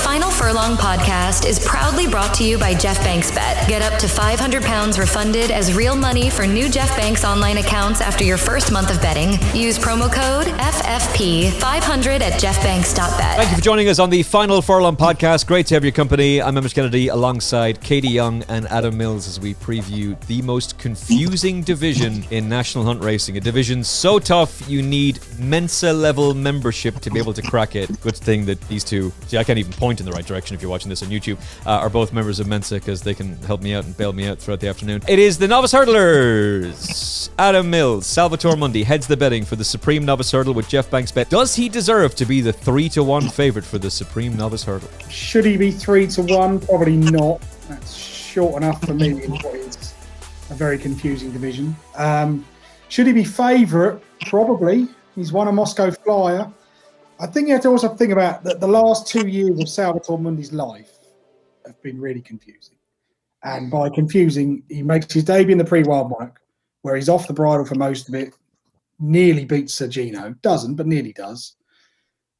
Final Furlong podcast is proudly brought to you by Geoff Banks Bet. Get up to £500 refunded as real money for new Geoff Banks online accounts after your first month of betting. Use promo code FFP500 at geoffbanks.bet. Thank you for joining us on the Final Furlong podcast. Great to have your company. I'm Emmet Kennedy alongside Katie Young and Adam Mills as we preview the most confusing division in national hunt racing. A division so tough you need Mensa level membership to be able to crack it. Good thing that these two, see, I can't even point in the right direction if you're watching this on YouTube, are both members of Mensa because they can help me out and bail me out throughout the afternoon. It is the Novice Hurdlers. Adam Mills, Salvator Mundi heads the betting for the Supreme Novice Hurdle with Geoff Banks Bet. Does he deserve to be the 3-1 favourite for the Supreme Novice Hurdle? Should he be 3-1? Probably not. That's short enough for me in what is a very confusing division. Should he be favourite? Probably. He's won a Moscow Flyer. I think you have to also think about that the last 2 years of Salvator Mundi's life have been really confusing. And by confusing, he makes his debut in the pre-wild work, where he's off the bridle for most of it, nearly beats Sir Gino. Doesn't, but nearly does.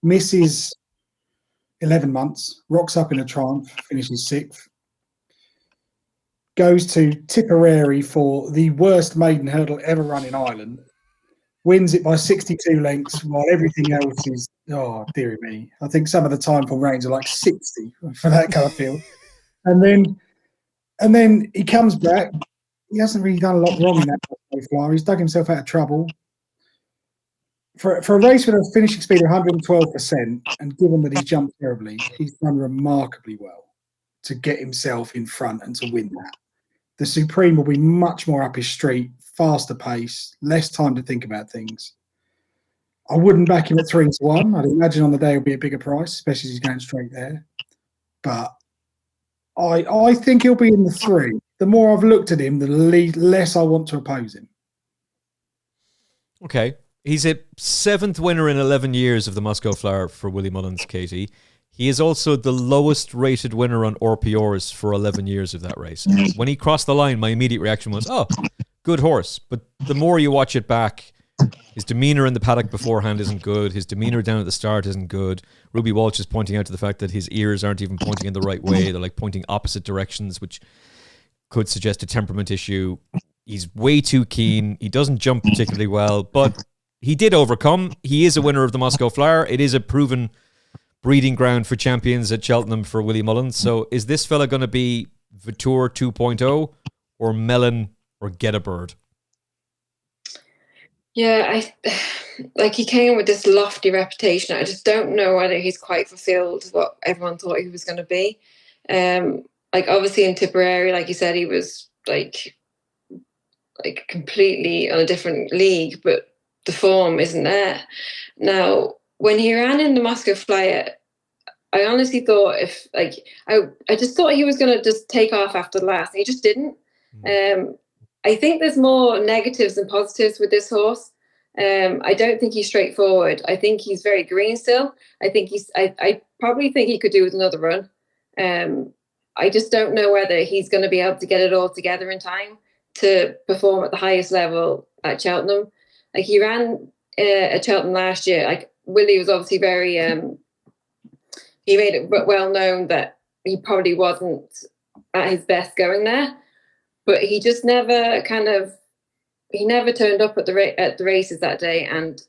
Misses 11 months, rocks up in a triumph, finishes 6th. Goes to Tipperary for the worst maiden hurdle ever run in Ireland. Wins it by 62 lengths while everything else is, oh, dearie me. I think some of the time for range are like 60 for that kind of field. And then he comes back. He hasn't really done a lot wrong in that so far. He's dug himself out of trouble. For a race with a finishing speed of 112%, and given that he's jumped terribly, he's done remarkably well to get himself in front and to win that. The Supreme will be much more up his street, faster pace, less time to think about things. I wouldn't back him at 3-1. I'd imagine on the day it'll be a bigger price, especially as he's going straight there. But I think he'll be in the 3. The more I've looked at him, the less I want to oppose him. Okay. He's a 7th winner in 11 years of the Moscow Flyer for Willie Mullins, Katie. He is also the lowest rated winner on RPRs for 11 years of that race. When he crossed the line, my immediate reaction was, oh, good horse. But the more you watch it back, his demeanour in the paddock beforehand isn't good. His demeanour down at the start isn't good. Ruby Walsh is pointing out to the fact that his ears aren't even pointing in the right way. They're like pointing opposite directions, which could suggest a temperament issue. He's way too keen. He doesn't jump particularly well, but he did overcome. He is a winner of the Moscow Flyer. It is a proven breeding ground for champions at Cheltenham for Willie Mullins. So is this fella going to be Vautour 2.0 or Mellon or Get a Bird? Yeah, he came with this lofty reputation. I just don't know whether he's quite fulfilled what everyone thought he was going to be. Obviously in Tipperary, like you said, he was like completely on a different league, but the form isn't there. Now, when he ran in the Moscow Flyer, I honestly thought I just thought he was going to just take off after the last. He just didn't. I think there's more negatives than positives with this horse. I don't think he's straightforward. I think he's very green still. I probably think he could do with another run. I just don't know whether he's going to be able to get it all together in time to perform at the highest level at Cheltenham. Like he ran at Cheltenham last year. Like Willie was obviously very. He made it well known that he probably wasn't at his best going there, but he just never turned up at the races that day, and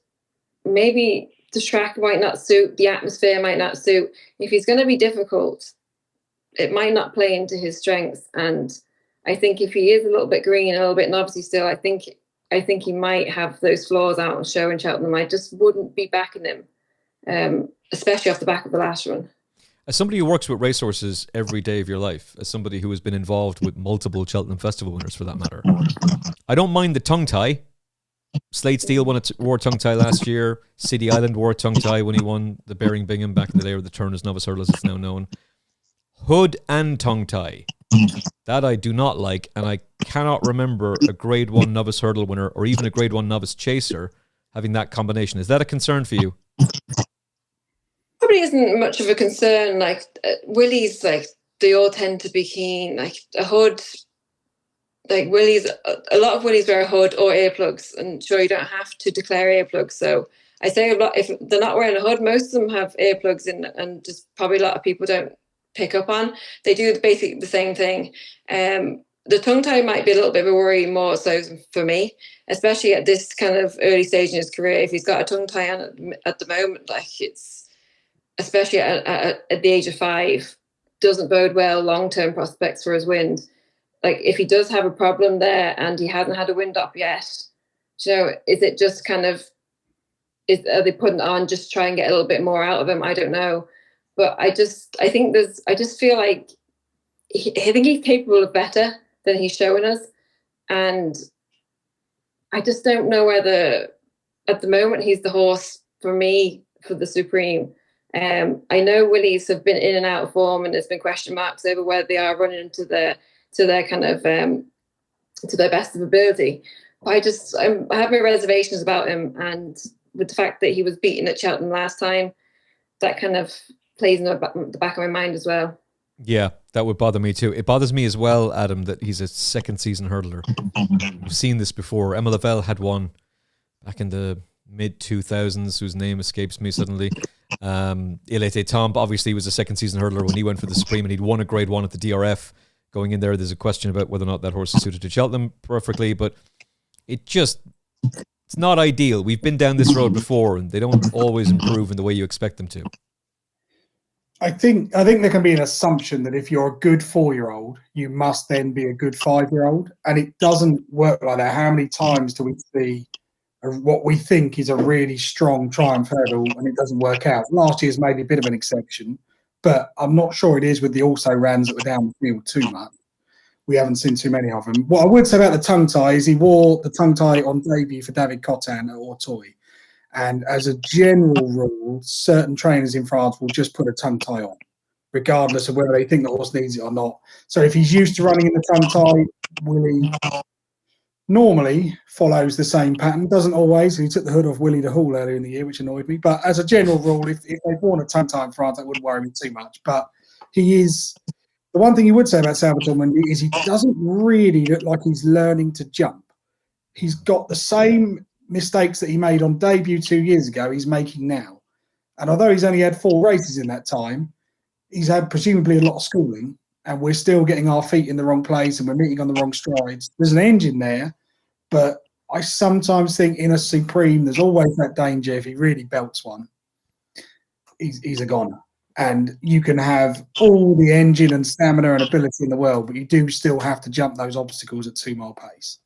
maybe the track might not suit, the atmosphere might not suit. If he's going to be difficult, it might not play into his strengths. And I think if he is a little bit green, a little bit novice still, I think he might have those flaws out on show in Cheltenham. I just wouldn't be backing him, especially off the back of the last run. As somebody who works with racehorses every day of your life, as somebody who has been involved with multiple Cheltenham Festival winners for that matter, I don't mind the tongue tie. Slade Steele wore a tongue tie last year. City Island wore a tongue tie when he won the Bearing Bingham back in the day, or the Turners Novices Hurdle as it's now known. Hood and tongue tie. That I do not like, and I cannot remember a Grade 1 Novice Hurdle winner or even a Grade 1 Novice Chaser having that combination. Is that a concern for you? Probably isn't much of a concern. Willie's, they all tend to be keen. Like a hood, Willie's, a lot of Willies wear a hood or earplugs, and sure, you don't have to declare earplugs. So I say a lot, if they're not wearing a hood, most of them have earplugs in, and just probably a lot of people don't pick up on. They do basically the same thing. The tongue tie might be a little bit of a worry more so for me, especially at this kind of early stage in his career. If he's got a tongue tie on at the moment, like it's, especially at the age of 5, doesn't bode well long-term prospects for his wind. Like if he does have a problem there and he hasn't had a wind up yet, is it just kind of, are they putting it on just try and get a little bit more out of him? I don't know. But I just feel like I think he's capable of better than he's showing us. And I just don't know whether at the moment he's the horse for me for the Supreme. I know Willies have been in and out of form, and there's been question marks over whether they are running to their kind of to their best of ability. But I have my reservations about him, and with the fact that he was beaten at Cheltenham last time, that kind of plays in the back of my mind as well. Yeah, that would bother me too. It bothers me as well, Adam, that he's a second season hurdler. We've seen this before. Emma Lavelle had one back in the mid-2000s, whose name escapes me suddenly. Ilete Tomb obviously was a second season hurdler when he went for the Supreme, and he'd won a grade 1 at the DRF. Going in there, there's a question about whether or not that horse is suited to Cheltenham perfectly, but it's not ideal. We've been down this road before, and they don't always improve in the way you expect them to. I think there can be an assumption that if you're a good 4-year-old, you must then be a good 5-year-old, and it doesn't work like that. How many times do we see what we think is a really strong Triumph Hurdle and it doesn't work out? Last year's maybe a bit of an exception, but I'm not sure it is with the also rans that were down the field too much. We haven't seen too many of them. What I would say about the tongue tie is he wore the tongue tie on debut for David Cotin at Auteuil. And as a general rule, certain trainers in France will just put a tongue tie on, regardless of whether they think the horse needs it or not. So if he's used to running in the tongue tie, Willie normally follows the same pattern. Doesn't always. He took the hood off Willie the Hall earlier in the year, which annoyed me. But as a general rule, if they've worn a tongue tie in France, that wouldn't worry me too much. But he is... The one thing you would say about Salvator Mundi is he doesn't really look like he's learning to jump. He's got the same mistakes that he made on debut 2 years ago he's making now. And although he's only had 4 races in that time, he's had presumably a lot of schooling, and we're still getting our feet in the wrong place and we're meeting on the wrong strides. There's an engine there, but I sometimes think in a Supreme, there's always that danger if he really belts one, he's a goner. And you can have all the engine and stamina and ability in the world, but you do still have to jump those obstacles at 2-mile pace.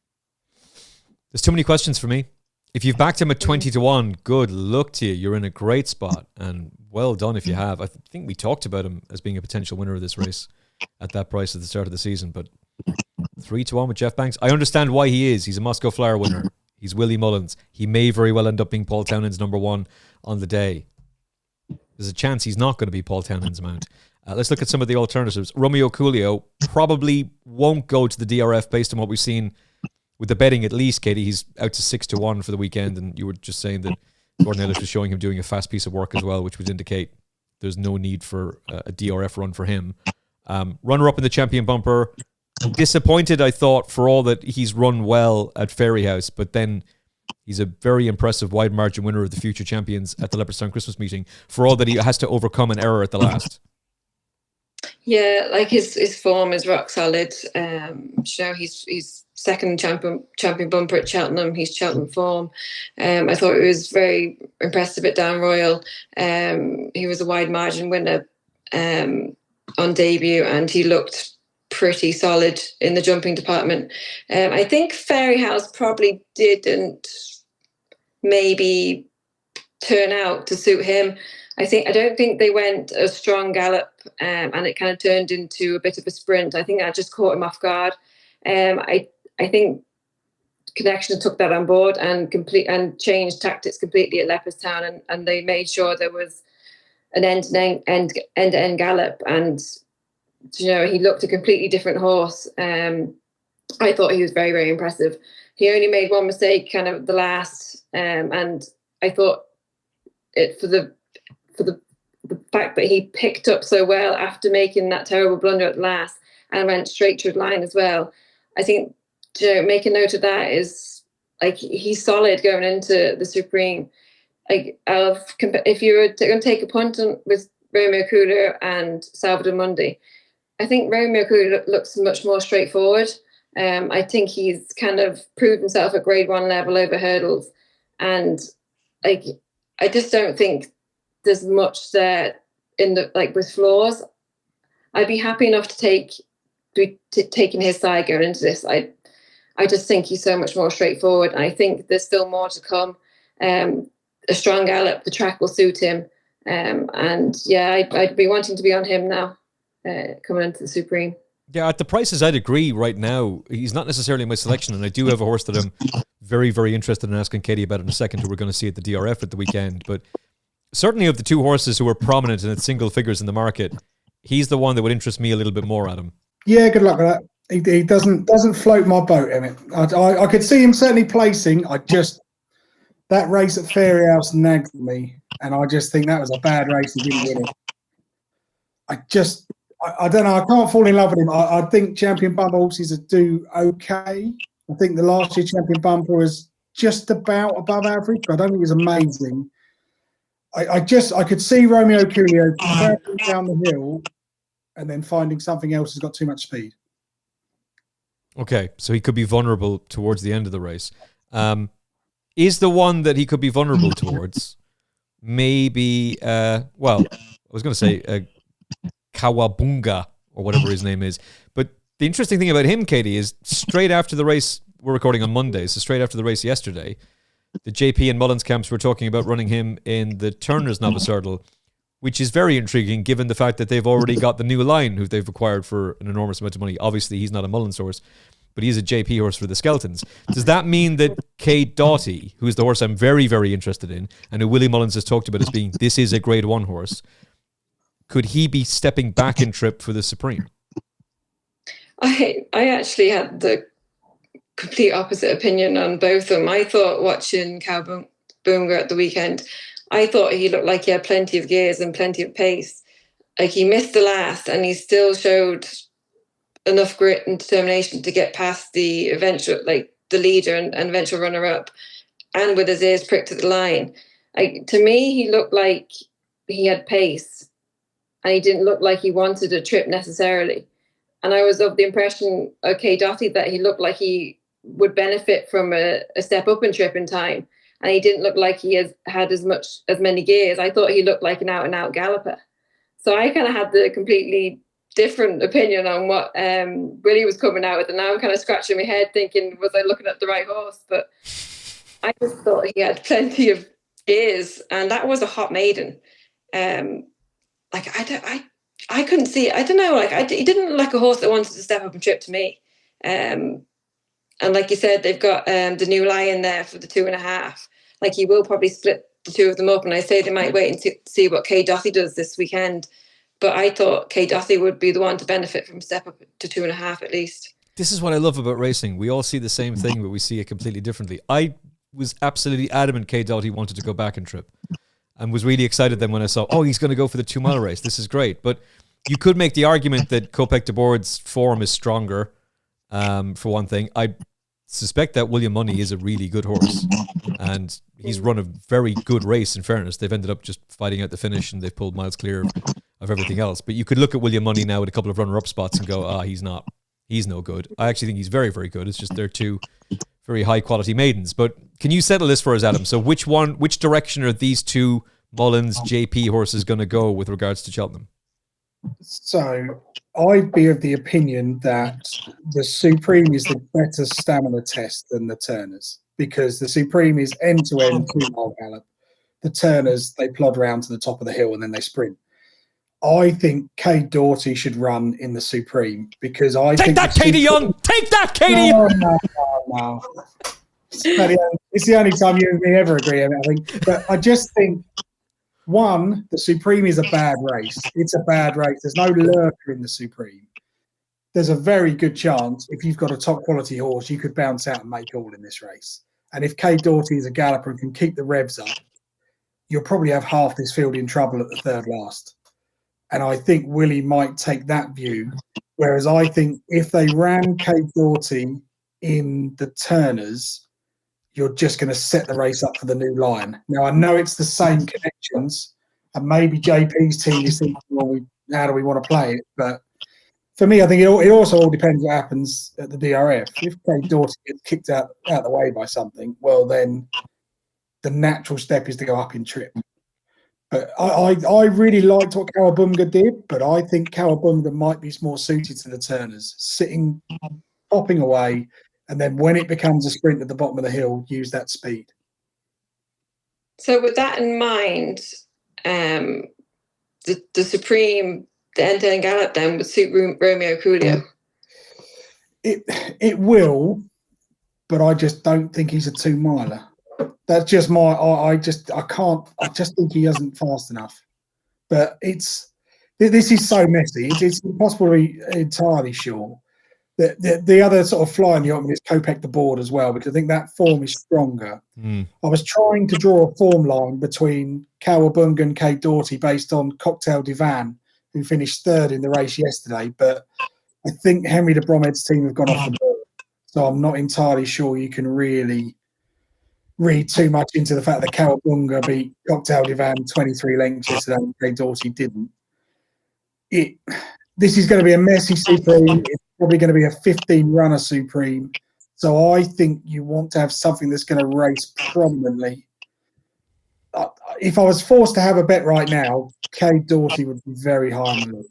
There's too many questions for me. If you've backed him at 20-1, good luck to you. You're in a great spot, and well done if you have. I think we talked about him as being a potential winner of this race at that price at the start of the season, but 3-1 with Geoff Banks. I understand why he is. He's a Moscow Flyer winner. He's Willie Mullins. He may very well end up being Paul Townend's number 1 on the day. There's a chance he's not going to be Paul Townend's mount. Let's look at some of the alternatives. Romeo Coolio probably won't go to the DRF based on what we've seen with the betting, at least, Katie. He's out to 6-1 for the weekend, and you were just saying that Gordon Ellis was showing him doing a fast piece of work as well, which would indicate there's no need for a DRF run for him. Runner-up in the Champion Bumper. Disappointed, I thought, for all that he's run well at Fairyhouse, but then he's a very impressive wide margin winner of the Future Champions at the Leopardstown Christmas meeting, for all that he has to overcome an error at the last. Yeah, like his form is rock solid. He's second champion bumper at Cheltenham. He's Cheltenham form. I thought it was very impressive at Down Royal. He was a wide margin winner on debut, and he looked pretty solid in the jumping department. I think Fairyhouse probably didn't maybe turn out to suit him. I don't think they went a strong gallop, and it kind of turned into a bit of a sprint. I think that just caught him off guard. I think Connection took that on board and changed tactics completely at Leopardstown, and they made sure there was an end-to-end gallop, and he looked a completely different horse. I thought he was very, very impressive. He only made one mistake kind of at the last, and I thought it for the fact that he picked up so well after making that terrible blunder at the last and went straight to the line as well. I think make a note of that is, like, he's solid going into the Supreme. if you were going to take a punt with Romeo Cooler and Salvador Mundi, I think Romeo Cooler looks much more straightforward. I think he's kind of proved himself at Grade 1 level over hurdles, and I just don't think there's much there in the with flaws. I'd be happy enough to be taking his side going into this. I just think he's so much more straightforward, and I think there's still more to come. A strong gallop, the track will suit him, and yeah, I'd be wanting to be on him now, coming into the Supreme. Yeah, at the prices, I'd agree right now. He's not necessarily my selection, and I do have a horse that I'm very, very interested in asking Katie about in a second, who we're going to see at the DRF at the weekend. But certainly of the two horses who are prominent and at single figures in the market, he's the one that would interest me a little bit more, Adam. Yeah, good luck with that. He doesn't float my boat, Emmet. I could see him certainly placing. That race at Fairyhouse nagged me, and I just think that was a bad race. He didn't win it. I don't know. I can't fall in love with him. I think Champion Bumper horses do okay. I think the last year Champion Bumper was just about above average, but I don't think it was amazing. I could see Romeo Coolio traveling down the hill and then finding something else has got too much speed. Okay, so he could be vulnerable towards the end of the race. Is the one that he could be vulnerable towards maybe, I was going to say Kawabunga or whatever his name is. But the interesting thing about him, Katie, is straight after the race, we're recording on Monday, so straight after the race yesterday, the JP and Mullins camps were talking about running him in the Turners Novices Hurdle, which is very intriguing given the fact that they've already got the new line who they've acquired for an enormous amount of money. Obviously, he's not a Mullins horse, but he's a JP horse for the Skeletons. Does that mean that Kate Doughty, who is the horse I'm very, very interested in, and who Willie Mullins has talked about as being, this is a Grade 1 horse, could he be stepping back in trip for the Supreme? I actually had the complete opposite opinion on both of them. I thought watching Kawabunga at the weekend, I thought he looked like he had plenty of gears and plenty of pace. He missed the last, and he still showed enough grit and determination to get past the eventual, the leader and eventual runner-up, and with his ears pricked at the line. To me, he looked like he had pace, and he didn't look like he wanted a trip necessarily. And I was of the impression, Doughty, that he looked like he would benefit from a step up in trip in time. And he didn't look like he had as many gears. I thought he looked like an out-and-out galloper. So I kind of had the completely different opinion on what Willie was coming out with. And now I'm kind of scratching my head thinking, was I looking at the right horse? But I just thought he had plenty of gears. And that was a hot maiden. I couldn't see it. I don't know. He didn't look like a horse that wanted to step up and trip to me. And like you said, they've got the new lion there for the 2.5. He will probably split the two of them up. And I say they might wait and see what Kay Doughty does this weekend. But I thought Kay Doughty would be the one to benefit from step up to 2.5 at least. This is what I love about racing. We all see the same thing, but we see it completely differently. I was absolutely adamant Kay Doughty wanted to go back and trip, and was really excited then when I saw, he's going to go for the 2-mile race. This is great. But you could make the argument that Copk-to-boards form is stronger, for one thing. I suspect that William Money is a really good horse, and he's run a very good race, in fairness. They've ended up just fighting out the finish, and they've pulled miles clear of everything else. But you could look at William Money now with a couple of runner-up spots and go, he's no good. I actually think he's very, very good. It's just they're two very high-quality maidens. But can you settle this for us, Adam? So which direction are these two Mullins JP horses going to go with regards to Cheltenham? So I'd be of the opinion that the Supreme is the better stamina test than the Turners, because the Supreme is end-to-end 2-mile gallop. The Turners, they plod round to the top of the hill and then they sprint. I think Kay Doughty should run in the Supreme, because I think... Take that, Katie Young! Take that, Katie Young! No. It's the only time you and me ever agree on it, I think. But I just think, one, the Supreme is a bad race. It's a bad race. There's no lurker in the Supreme. There's a very good chance, if you've got a top-quality horse, you could bounce out and make all in this race. And if Kay Doughty is a galloper and can keep the revs up, you'll probably have half this field in trouble at the third last. And I think Willie might take that view. Whereas I think if they ran Kay Doughty in the Turners, you're just going to set the race up for the new Lion. Now, I know it's the same connections, and maybe JP's team is thinking, well, how do we want to play it? But for me, I think it also all depends what happens at the DRF. If Craig Doughty gets kicked out the way by something, well, then the natural step is to go up in trip. But I really liked what Cowabunga did, but I think Cowabunga might be more suited to the Turners, sitting, popping away, and then when it becomes a sprint at the bottom of the hill, use that speed. So with that in mind, the Supreme, the end-to-end gallop then would suit Romeo Coolio. It will, but I just don't think he's a 2-miler. That's just I just think he isn't fast enough. But this is so messy. It's impossible to be entirely sure. The other sort of fly in the ointment is Copk-to-boards as well, because I think that form is stronger. I was trying to draw a form line between Cowabunga and Kate Doughty based on Cocktail Divan, who finished third in the race yesterday, but I think Henry de Bromhead's team have gone off the board. So I'm not entirely sure you can really read too much into the fact that Cowabunga beat Cocktail Divan 23 lengths yesterday and Kate Doughty didn't. This is going to be a messy Supreme. It's probably going to be a 15-runner Supreme. So I think you want to have something that's going to race prominently. If I was forced to have a bet right now, Kate Doughty would be very high on the list.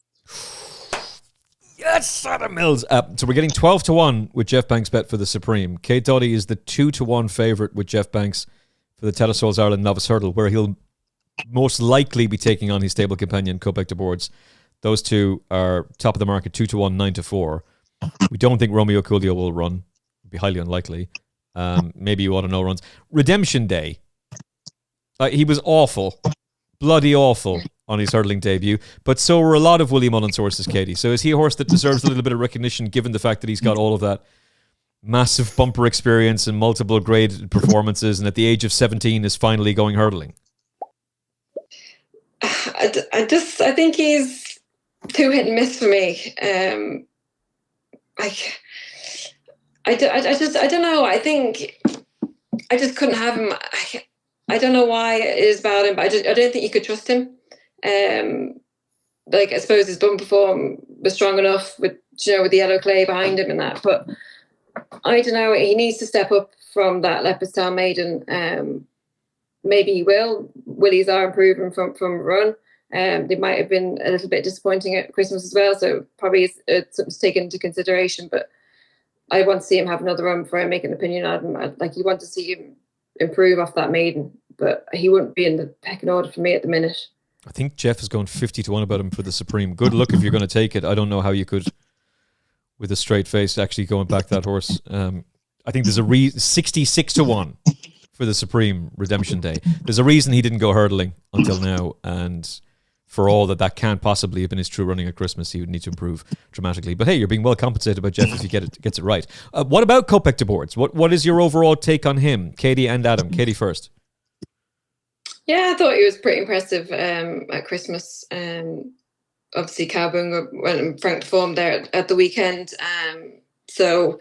Yes, Adam Mills. So we're getting 12-1 with Geoff Banks' bet for the Supreme. Kate Doughty is the 2-1 favourite with Geoff Banks for the Telesols Ireland Novice Hurdle, where he'll most likely be taking on his stable companion, Copk-to-boards. Those two are top of the market, 2-1, 9-4. We don't think Romeo Coolio will run. It'd be highly unlikely. Maybe you ought to know runs. Redemption Day. He was awful. Bloody awful on his hurdling debut. But so were a lot of Willie Mullins horses, Katie. So is he a horse that deserves a little bit of recognition given the fact that he's got all of that massive bumper experience and multiple graded performances, and at the age of 17 is finally going hurdling? I think he's too hit and miss for me. I don't know. I think I just couldn't have him. I don't know why it is about him, but I don't think you could trust him. I suppose his bumper form was strong enough with the yellow clay behind him and that, but I don't know. He needs to step up from that Leopardstown maiden. Maybe he will. Willies are improving from run. They might have been a little bit disappointing at Christmas as well, so probably something to take into consideration. But I want to see him have another run before I make an opinion on him. You want to see him improve off that maiden, but he wouldn't be in the pecking order for me at the minute. I think Geoff is going 50-1 about him for the Supreme. Good luck if you're going to take it. I don't know how you could, with a straight face, actually go and back that horse. I think there's a 66-1 for the Supreme Redemption Day. There's a reason he didn't go hurdling until now, and for all that can't possibly have been his true running at Christmas, he would need to improve dramatically. But hey, you're being well compensated by Geoff if he gets it right. What about Copk-to-boards? What is your overall take on him, Katie and Adam? Katie first. Yeah, I thought he was pretty impressive at Christmas. Obviously, Cowabunga went in frank form there at the weekend. So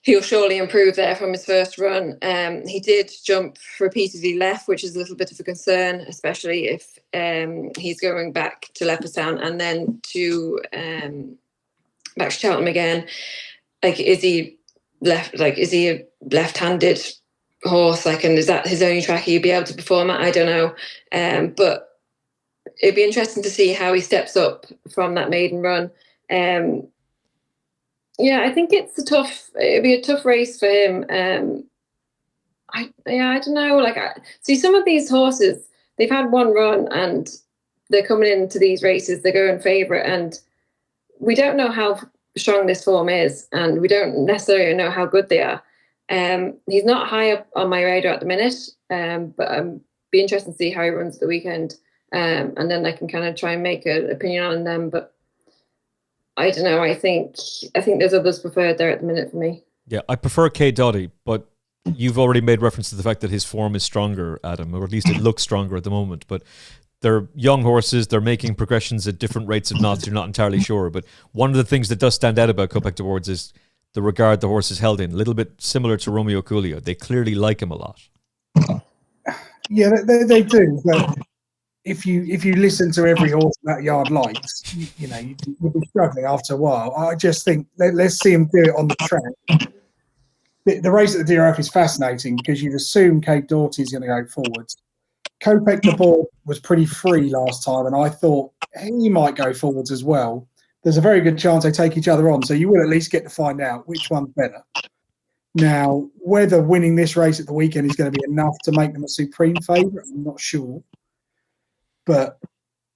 he'll surely improve there from his first run. He did jump repeatedly left, which is a little bit of a concern, especially if he's going back to Leopardstown and then back to Cheltenham again. Is he a left-handed horse? And is that his only track he'd be able to perform at? I don't know. But it'd be interesting to see how he steps up from that maiden run. Yeah, I think it'd be a tough race for him. I don't know. See, some of these horses, they've had one run and they're coming into these races, they're going favourite, and we don't know how strong this form is, and we don't necessarily know how good they are. He's not high up on my radar at the minute, but be interested to see how he runs at the weekend, and then I can kind of try and make an opinion on them. But I don't know. I think there's others preferred there at the minute for me. Yeah, I prefer Kate Doughty, but you've already made reference to the fact that his form is stronger, Adam, or at least it looks stronger at the moment. But they're young horses. They're making progressions at different rates of knots. You're not entirely sure. But one of the things that does stand out about Copk-to-boards is the regard the horse is held in. A little bit similar to Romeo Coolio. They clearly like him a lot. Yeah, they do. But if you listen to every horse that yard likes, you'll be struggling after a while. I just think let's see him do it on the track. The race at the DRF is fascinating because you'd assume Kate Doughty's going to go forwards. Copk-to-boards was pretty free last time, and I thought he might go forwards as well. There's a very good chance they take each other on, so you will at least get to find out which one's better. Now, whether winning this race at the weekend is going to be enough to make them a supreme favourite, I'm not sure. But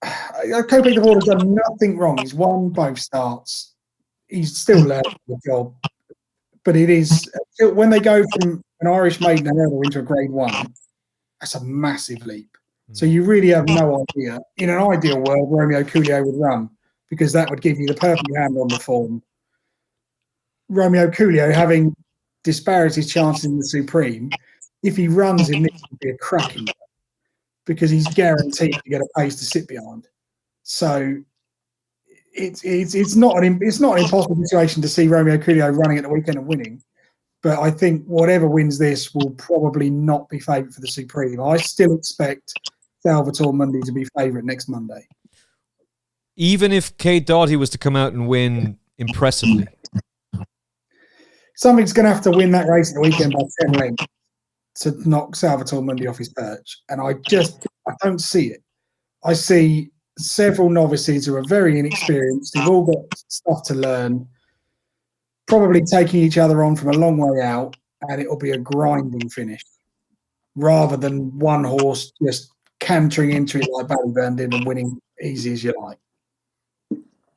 Copk-to-boards has done nothing wrong. He's won both starts. He's still learning the job. But it is, when they go from an Irish maiden hurdle into a Grade 1, that's a massive leap. So you really have no idea. In an ideal world, Romeo Coolio would run because that would give you the perfect hand on the form. Romeo Coolio, having disparaged his chances in the Supreme, if he runs in this, would be a cracking one because he's guaranteed to get a pace to sit behind. So it's not an impossible situation to see Romeo Coolio running at the weekend and winning. But I think whatever wins this will probably not be favourite for the Supreme. I still expect Salvator Mundi to be favourite next Monday. Even if Kate Doughty was to come out and win impressively? Something's going to have to win that race at the weekend by 10 lengths to knock Salvator Mundi off his perch. And I don't see it. I see several novices who are very inexperienced. They've all got stuff to learn, probably taking each other on from a long way out, and it'll be a grinding finish rather than one horse just cantering into it like Ballyburn did and winning easy as you like.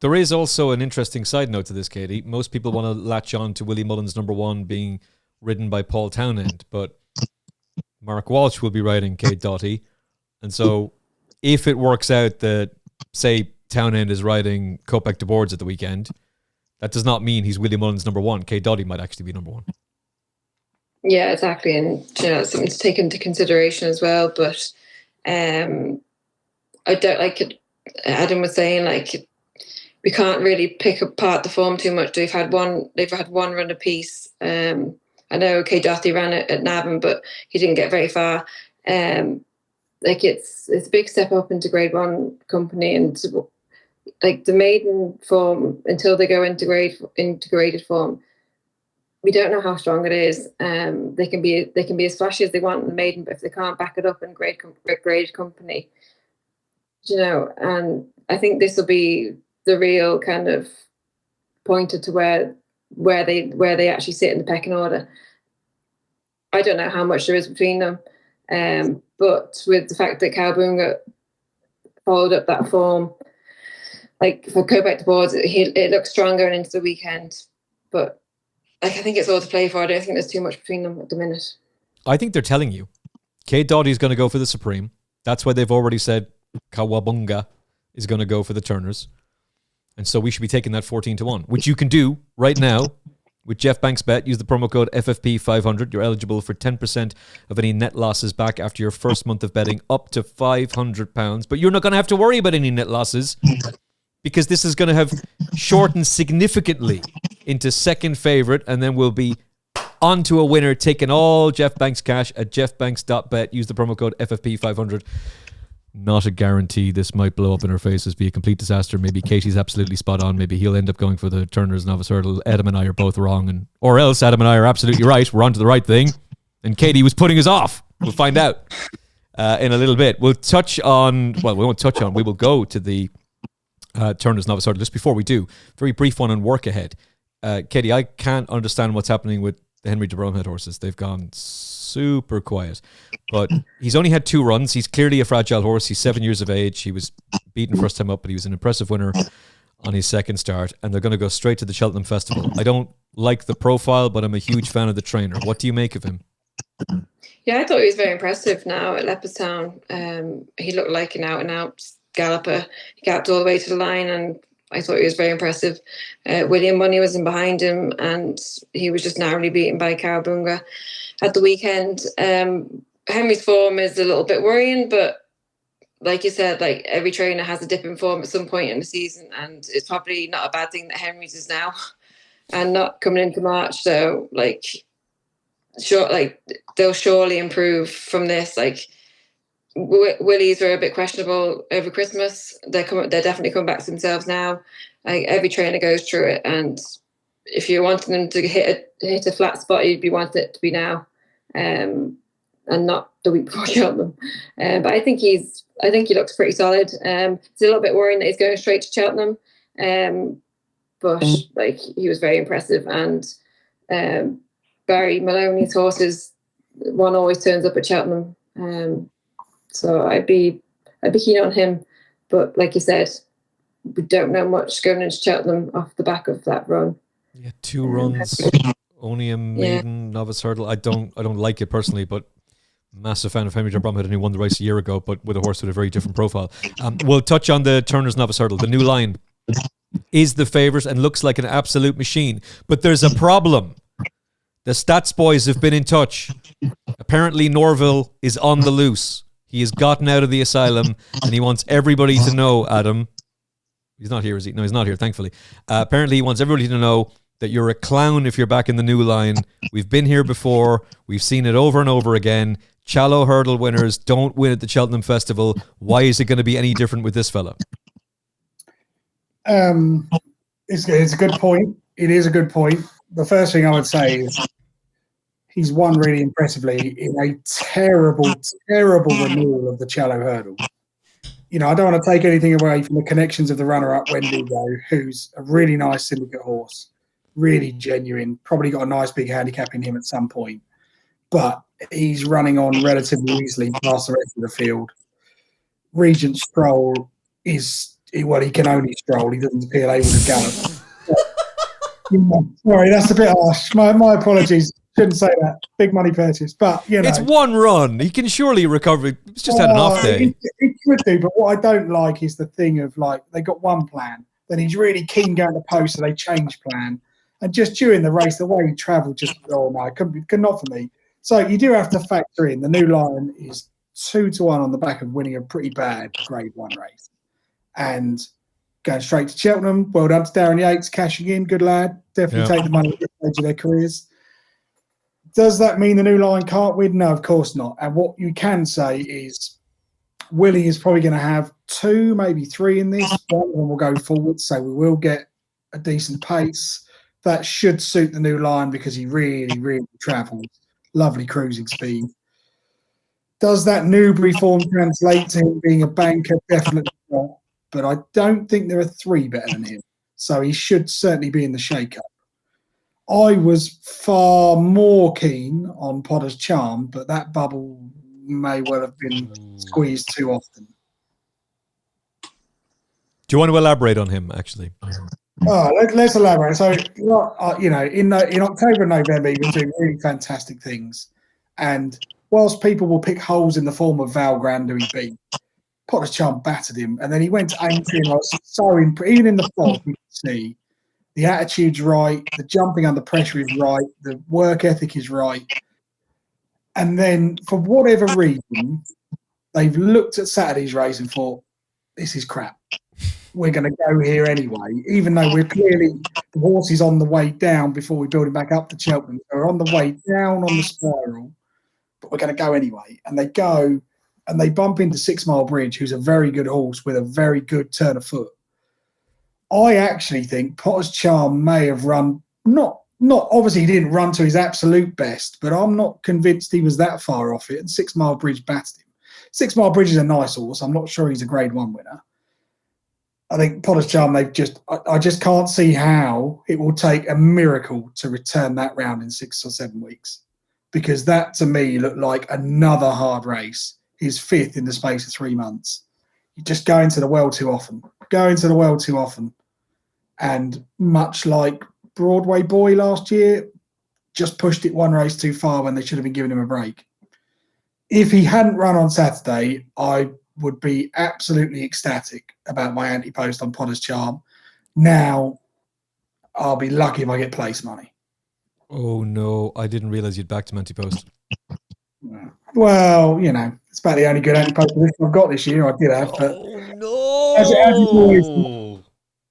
There is also an interesting side note to this, Katie. Most people want to latch on to Willie Mullins #1 being ridden by Paul Townend, but Mark Walsh will be riding Kate Doughty. And so if it works out that, say, Townend is riding Copk-to-boards at the weekend, that does not mean he's Willie Mullins #1. Kate Doughty might actually be #1. Yeah, exactly. And something to take into consideration as well. But I don't like it. Adam was saying, we can't really pick apart the form too much. They've had one run apiece. I know Kate Doughty ran it at Navan, but he didn't get very far. It's a big step up into Grade 1 company, and the maiden form until they go into graded form, we don't know how strong it is. They can be as flashy as they want in the maiden, but if they can't back it up in graded company, and I think this will be the real kind of pointer to where they actually sit in the pecking order. I don't know how much there is between them, but with the fact that Cowabunga followed up that form, for Copk-to-boards, it looks stronger into the weekend. But I think it's all to play for. I don't think there's too much between them at the minute. I think they're telling you. Kate Doughty's going to go for the Supreme. That's why they've already said Cowabunga is going to go for the Turners. And so we should be taking that 14-1, which you can do right now with Geoff Banks Bet. Use the promo code FFP500. You're eligible for 10% of any net losses back after your first month of betting, up to £500. But you're not going to have to worry about any net losses because this is going to have shortened significantly into second favourite, and then we'll be on to a winner taking all Geoff Banks cash at geoffbanks.bet. Use the promo code FFP500. Not a guarantee. This might blow up in our faces, be a complete disaster. Maybe Katie's absolutely spot on. Maybe he'll end up going for the Turners Novice Hurdle. Adam and I are both wrong, or else Adam and I are absolutely right. We're on to the right thing, and Katie was putting us off. We'll find out in a little bit. We'll touch on, we won't touch on, we will go to the Turners Novice Hurdle. Just before we do, very brief one on work ahead. Katie, I can't understand what's happening with the Henry de Bromhead horses. They've gone super quiet, but he's only had 2 runs. He's clearly a fragile horse. He's 7 years of age. He was beaten first time up, but he was an impressive winner on his second start, and they're going to go straight to the Cheltenham Festival. I don't like the profile, but I'm a huge fan of the trainer. What do you make of him? Yeah, I thought he was very impressive now at Leopardstown. He looked like an out-and-out galloper. He galloped all the way to the line, and I thought he was very impressive. William Money was in behind him, and he was just narrowly beaten by Cowabunga at the weekend. Henry's form is a little bit worrying, but like you said, every trainer has a dip in form at some point in the season, and it's probably not a bad thing that Henry's is now. and not coming into March. So they'll surely improve from this. Like Willies were a bit questionable over Christmas. They're definitely coming back to themselves now. Like every trainer goes through it, and if you're wanting them to hit a flat spot, you'd be wanting it to be now, and not the week before Cheltenham. But I think he looks pretty solid. It's a little bit worrying that he's going straight to Cheltenham, but like he was very impressive. And Barry Maloney's horses, one always turns up at Cheltenham, so I'd be keen on him. But like you said, we don't know much going into Cheltenham off the back of that run. Yeah, 2 runs, only a maiden novice hurdle. I don't like it personally, but massive fan of Henry John Bromhead, and he won the race a year ago, but with a horse with a very different profile. We'll touch on the Turners Novice Hurdle. The new line is the favourite and looks like an absolute machine, but there's a problem. The stats boys have been in touch. Apparently Norville is on the loose. He has gotten out of the asylum, and he wants everybody to know, Adam. He's not here, is he? No, he's not here, thankfully. Apparently he wants everybody to know that you're a clown if you're back in the new line. We've been here before. We've seen it over and over again. Challow Hurdle winners don't win at the Cheltenham Festival. Why is it going to be any different with this fella? It's a good point. It is a good point. The first thing I would say is he's won really impressively in a terrible, terrible renewal of the Challow Hurdle. You know, I don't want to take anything away from the connections of the runner-up, Wendigo, who's a really nice syndicate horse, really genuine, probably got a nice big handicap in him at some point. But he's running on relatively easily past the rest of the field. Regent Stroll is, well, he can only stroll. He doesn't appear able to gallop. Sorry, that's a bit harsh. My apologies. Shouldn't say that. Big money purchase. But, you know. It's one run. He can surely recover. He's just had an off day. He could do, but what I don't like is the thing of, like, they got one plan. Then he's really keen going to post, so they change plan. And just during the race, the way he travelled, just, oh, no, not for me. So you do have to factor in the new line is 2-1 on the back of winning a pretty bad Grade 1 race. And going straight to Cheltenham, well done to Darren Yates, cashing in, good lad. Definitely take the money at this stage of their careers. Does that mean the new line can't win? No, of course not. And what you can say is Willie is probably going to have 2, maybe 3 in this. One of them will go forward, so we will get a decent pace. That should suit the new line because he really, really travels. Lovely cruising speed. Does that Newbury form translate to him being a banker? Definitely not. But I don't think there are 3 better than him. So he should certainly be in the shake-up. I was far more keen on Potter's Charm, but that bubble may well have been squeezed too often. Do you want to elaborate on him, actually? Oh, let's elaborate. So, you know, in October and November, he was doing really fantastic things. And whilst people will pick holes in the form of Valgrand, who he beat, Potter's Charm battered him. And then he went to Aintree and even in the fog, you can see the attitude's right, the jumping under pressure is right, the work ethic is right. And then, for whatever reason, they've looked at Saturday's race and thought, this is crap. We're going to go here anyway, even though we're clearly, the horse is on the way down before we build him back up to Cheltenham. So we're on the way down on the spiral, but we're going to go anyway. And they go and they bump into 6 Mile Bridge, who's a very good horse with a very good turn of foot. I actually think Potter's Charm may have run, not obviously he didn't run to his absolute best, but I'm not convinced he was that far off it. And 6 Mile Bridge battered him. 6 Mile Bridge is a nice horse. I'm not sure he's a Grade 1 winner. I think Potter's Charm, I just can't see how it will take a miracle to return that round in 6 or 7 weeks. Because that, to me, looked like another hard race. His 5th in the space of 3 months. You just go into the well too often. And much like Broadway Boy last year, just pushed it 1 race too far when they should have been giving him a break. If he hadn't run on Saturday, I would be absolutely ecstatic about my anti-post on Potter's Charm. Now, I'll be lucky if I get place money. Oh, no. I didn't realise you'd backed him anti-post. Well, you know, it's about the only good anti-post I've got this year. I did have. But no! as it always,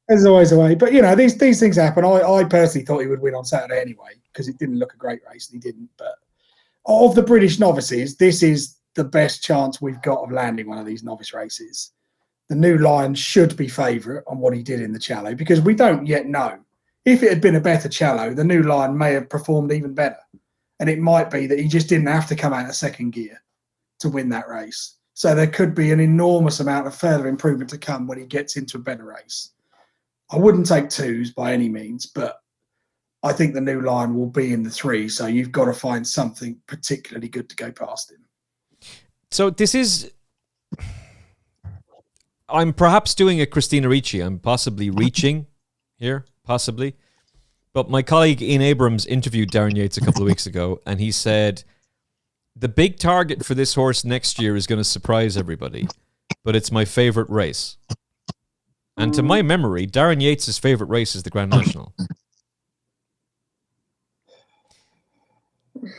There's always a way. But, these things happen. I personally thought he would win on Saturday anyway, because it didn't look a great race, and he didn't. But of the British novices, this is the best chance we've got of landing one of these novice races. The New Lion should be favourite on what he did in the Challow, because we don't yet know. If it had been a better Challow, the New Lion may have performed even better. And it might be that he just didn't have to come out of second gear to win that race. So there could be an enormous amount of further improvement to come when he gets into a better race. I wouldn't take twos by any means, but I think the New Lion will be in the three. So you've got to find something particularly good to go past him. So this is... I'm perhaps doing a Christina Ricci. I'm possibly reaching here, possibly. But my colleague Ian Abrams interviewed Darren Yates a couple of weeks ago, and he said, the big target for this horse next year is going to surprise everybody, but it's my favourite race. And to my memory, Darren Yates' favourite race is the Grand National.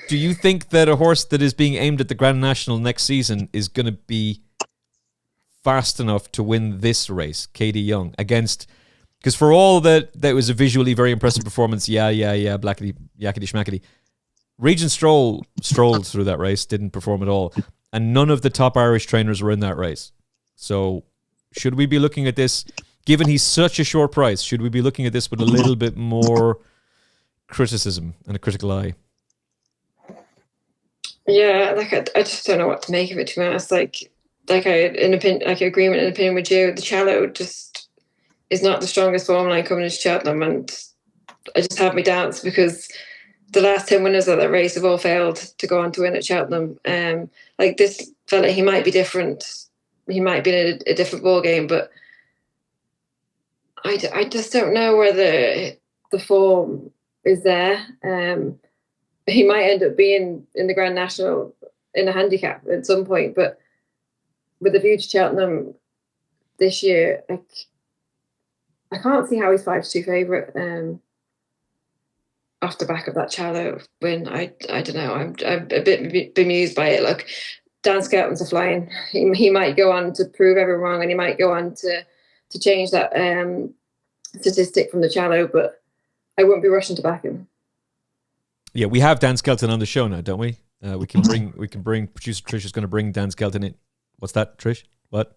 Do you think that a horse that is being aimed at the Grand National next season is going to be fast enough to win this race, Katie Young, against... Because for all that was a visually very impressive performance, blackety, yakety, schmackety, Regent strolled through that race, didn't perform at all. And none of the top Irish trainers were in that race. So should we be looking at this, given he's such a short price, should we be looking at this with a little bit more criticism and a critical eye? Yeah, I just don't know what to make of it, to be honest. Agreement and opinion with you. The Challow just is not the strongest form line coming into Cheltenham, and I just have my doubts because the last 10 winners of that race have all failed to go on to win at Cheltenham. This fella, he might be different. He might be in a different ball game, but I just don't know whether the form is there. He might end up being in the Grand National in a handicap at some point, but with the view to Cheltenham this year, I can't see how he's 5-2 favourite off the back of that Challow win. I don't know. I'm a bit bemused by it. Look, Dan Skelton's a flying. He might go on to prove everyone wrong, and he might go on to change that statistic from the Challow, but I wouldn't be rushing to back him. Yeah, we have Dan Skelton on the show now, don't we? We can bring producer Trish is going to bring Dan Skelton in. What's that, Trish? What?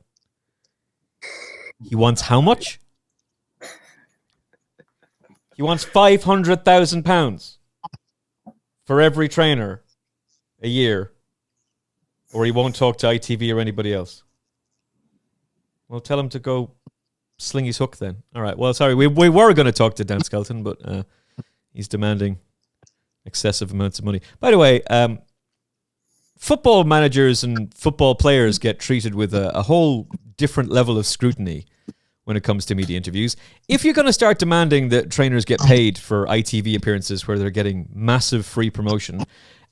He wants how much? He wants £500,000 for every trainer a year, or he won't talk to ITV or anybody else. Well, tell him to go sling his hook then. All right. Well, sorry, we were going to talk to Dan Skelton, but he's demanding excessive amounts of money. By the way, football managers and football players get treated with a whole different level of scrutiny when it comes to media interviews. If you're going to start demanding that trainers get paid for ITV appearances where they're getting massive free promotion,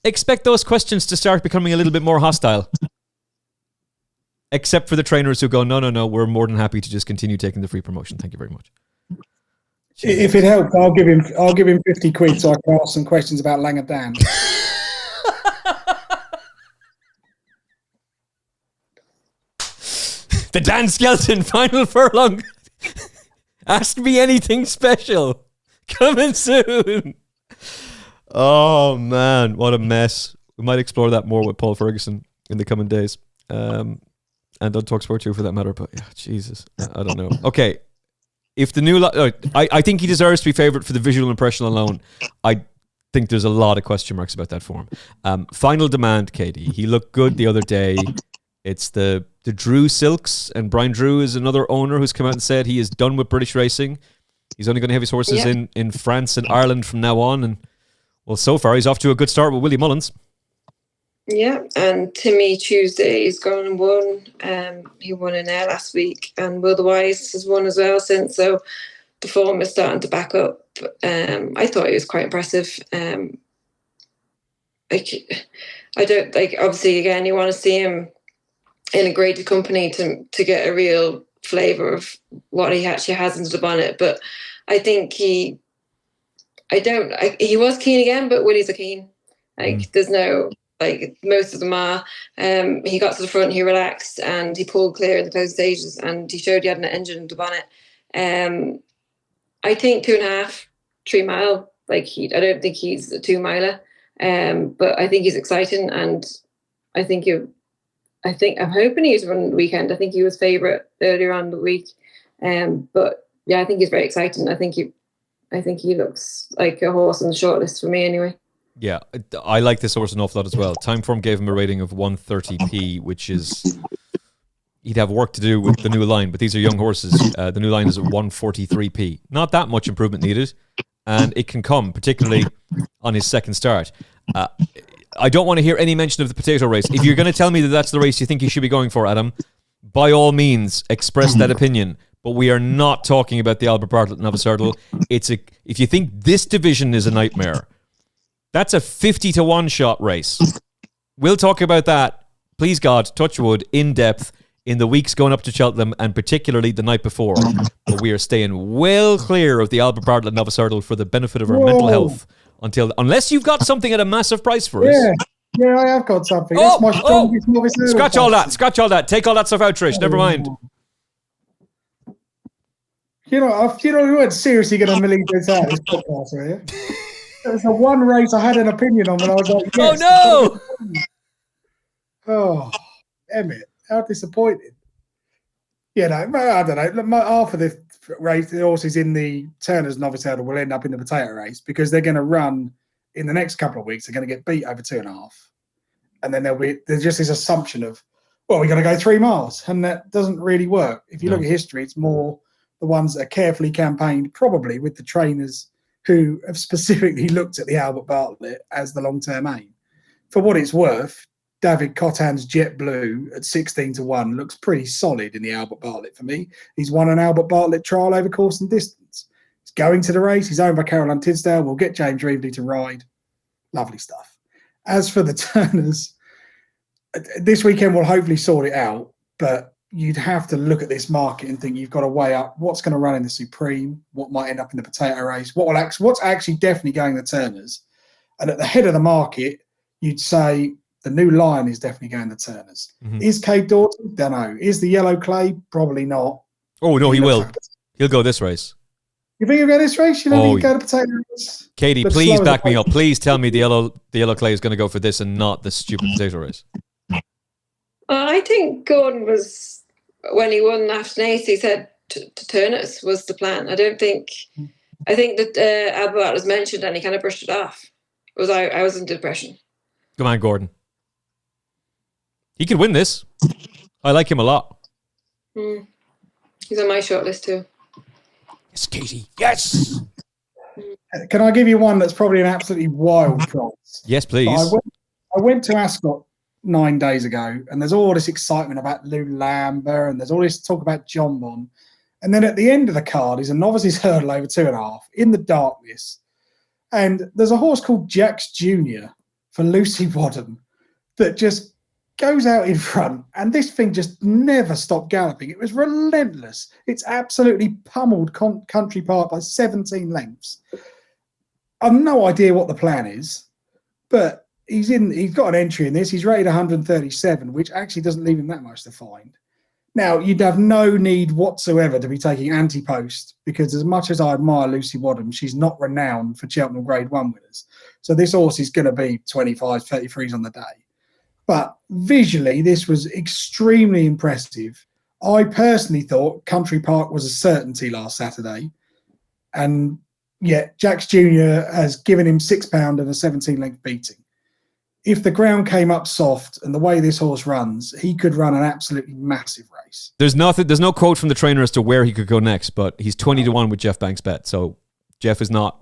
expect those questions to start becoming a little bit more hostile. Except for the trainers who go, no, we're more than happy to just continue taking the free promotion. Thank you very much. If it helps, I'll give him 50 quid so I can ask some questions about Langer Dan. The Dan Skelton final furlong. Ask me anything special. Coming soon. Oh man, what a mess. We might explore that more with Paul Ferguson in the coming days. And on TalkSport too, for that matter. But yeah, Jesus, I don't know. Okay, if the new, I think he deserves to be favourite for the visual impression alone. I think there's a lot of question marks about that form. Final Demand, Katie. He looked good the other day. It's the Drew Silks, and Brian Drew is another owner who's come out and said he is done with British racing. He's only going to have his horses in France and Ireland from now on. And well, so far he's off to a good start with Willie Mullins. Yeah, and Timmy Tuesday has gone and won. He won in there last week, and Will the Wise has won as well since. So the form is starting to back up. I thought he was quite impressive. I don't obviously again you want to see him in a graded company to get a real flavour of what he actually has under the bonnet. But I think he was keen again, but Willie's a keen. There's no. Most of them are. He got to the front, he relaxed, and he pulled clear in the closing stages, and he showed he had an engine in the bonnet. I think 2.5, 3 mile. I don't think he's a 2 miler, but I think he's exciting, and I'm hoping he's running the weekend. I think he was favourite earlier on in the week, but yeah, I think he's very exciting. I think he looks like a horse on the shortlist for me anyway. Yeah, I like this horse an awful lot as well. Timeform gave him a rating of 130p, which is, he'd have work to do with the new line, but these are young horses. The new line is at 143p. Not that much improvement needed, and it can come, particularly on his second start. I don't want to hear any mention of the potato race. If you're going to tell me that that's the race you think he should be going for, Adam, by all means, express that opinion. But we are not talking about the Albert Bartlett Novice Hurdle. If you think this division is a nightmare, that's a 50-to-1 shot race. We'll talk about that, please God, touch wood, in depth in the weeks going up to Cheltenham, and particularly the night before. But we are staying well clear of the Albert Bartlett Novice Hurdle for the benefit of our mental health. Unless you've got something at a massive price for us. Yeah, I have got something. That's my strongest Novice Hurdle. Scratch all that. Take all that stuff out, Trish. Never mind. We weren't seriously going to millie this out this podcast, are you? There's the one race I had an opinion on when I was like, yes. Oh, no! Oh, Emmet, how disappointed. I don't know. Half of the race, the horses in the Turners Novice Hurdle will end up in the potato race because they're going to run in the next couple of weeks. They're going to get beat over 2.5. And then there's just this assumption of, well, we're going to go 3 miles. And that doesn't really work. If you look at history, it's more the ones that are carefully campaigned, probably with the trainers who have specifically looked at the Albert Bartlett as the long-term aim. For what it's worth, David Cotton's Jet Blue at 16-to-1 looks pretty solid in the Albert Bartlett for me. He's won an Albert Bartlett trial over course and distance. He's going to the race. He's owned by Caroline Tisdale. We'll get James Reevely to ride. Lovely stuff. As for the Turners, this weekend we'll hopefully sort it out, but you'd have to look at this market and think you've got to weigh up what's going to run in the Supreme, what might end up in the potato race, what's actually definitely going the Turners. And at the head of the market, you'd say the new Lion is definitely going the Turners. Mm-hmm. Is Cade Doughton? Don't know. Is the Yellow Clay? Probably not. Oh, no, he will. He'll go this race. You think he'll go this race? You know, he'll go to potato race? Katie, please back me up. Please tell me the Yellow Clay is going to go for this and not the stupid potato race. I think Gordon was, when he won After Ace, he said to Turners was the plan. I think that Albert Bartlett was mentioned and he kind of brushed it off. I was under the impression. Come on, Gordon. He could win this. I like him a lot. He's on my shortlist too. Yes, Katie. Yes. Can I give you one that's probably an absolutely wild price? Yes, please. I went to Ascot 9 days ago, and there's all this excitement about Lou Lambert, and there's all this talk about John Bon. And then at the end of the card is a Novices Hurdle over 2.5 in the darkness. And there's a horse called Jax Jr. for Lucy Wadham that just goes out in front, and this thing just never stopped galloping. It was relentless. It's absolutely pummeled Country Park by 17 lengths. I've no idea what the plan is, but he's got an entry in this. He's rated 137, which actually doesn't leave him that much to find. Now, you'd have no need whatsoever to be taking anti-post, because as much as I admire Lucy Wadham, she's not renowned for Cheltenham Grade 1 winners. So this horse is going to be 25, 33s on the day. But visually, this was extremely impressive. I personally thought Country Park was a certainty last Saturday. And yet, Jax Jr. has given him £6 and a 17-length beating. If the ground came up soft and the way this horse runs, he could run an absolutely massive race. There's no quote from the trainer as to where he could go next, but he's 20-1 with Geoff Banks bet. So Geoff is not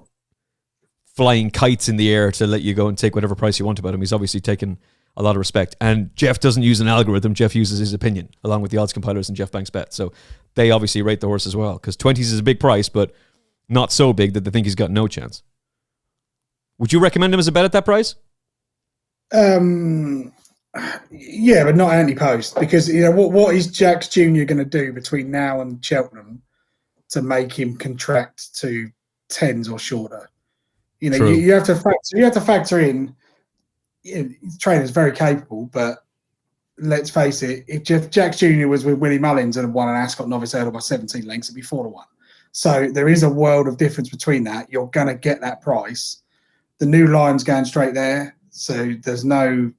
flying kites in the air to let you go and take whatever price you want about him. He's obviously taken a lot of respect. And Geoff doesn't use an algorithm. Geoff uses his opinion, along with the odds compilers and Geoff Banks bet. So they obviously rate the horse as well, because 20s is a big price, but not so big that they think he's got no chance. Would you recommend him as a bet at that price? Yeah, but not anti-post, because what is Jax Jr. going to do between now and Cheltenham to make him contract to 10s or shorter? You have to factor in. The trainer's very capable, but let's face it, if Jax Jr. was with Willie Mullins and won an Ascot Novice Hurdle by 17 lengths, it'd be 4-1. So there is a world of difference between that. You're going to get that price. The new line's going straight there. So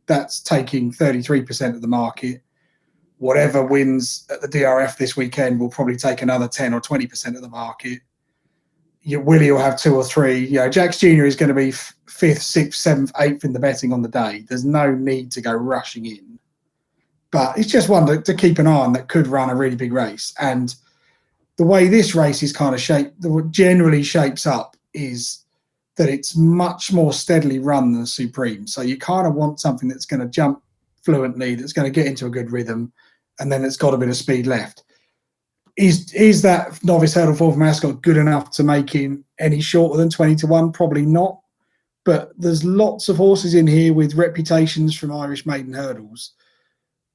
that's taking 33% of the market. Whatever wins at the DRF this weekend will probably take another 10 or 20% of the market. Willie will have 2 or 3. Jax Jr. is going to be 5th, 6th, 7th, 8th in the betting on the day. There's no need to go rushing in. But it's just one to keep an eye on that could run a really big race. And the way this race is kind of generally shapes up is that it's much more steadily run than the Supreme. So you kind of want something that's going to jump fluently, that's going to get into a good rhythm, and then it's got a bit of speed left. Is that Novice Hurdle form from Ascot good enough to make him any shorter than 20-1? Probably not. But there's lots of horses in here with reputations from Irish maiden hurdles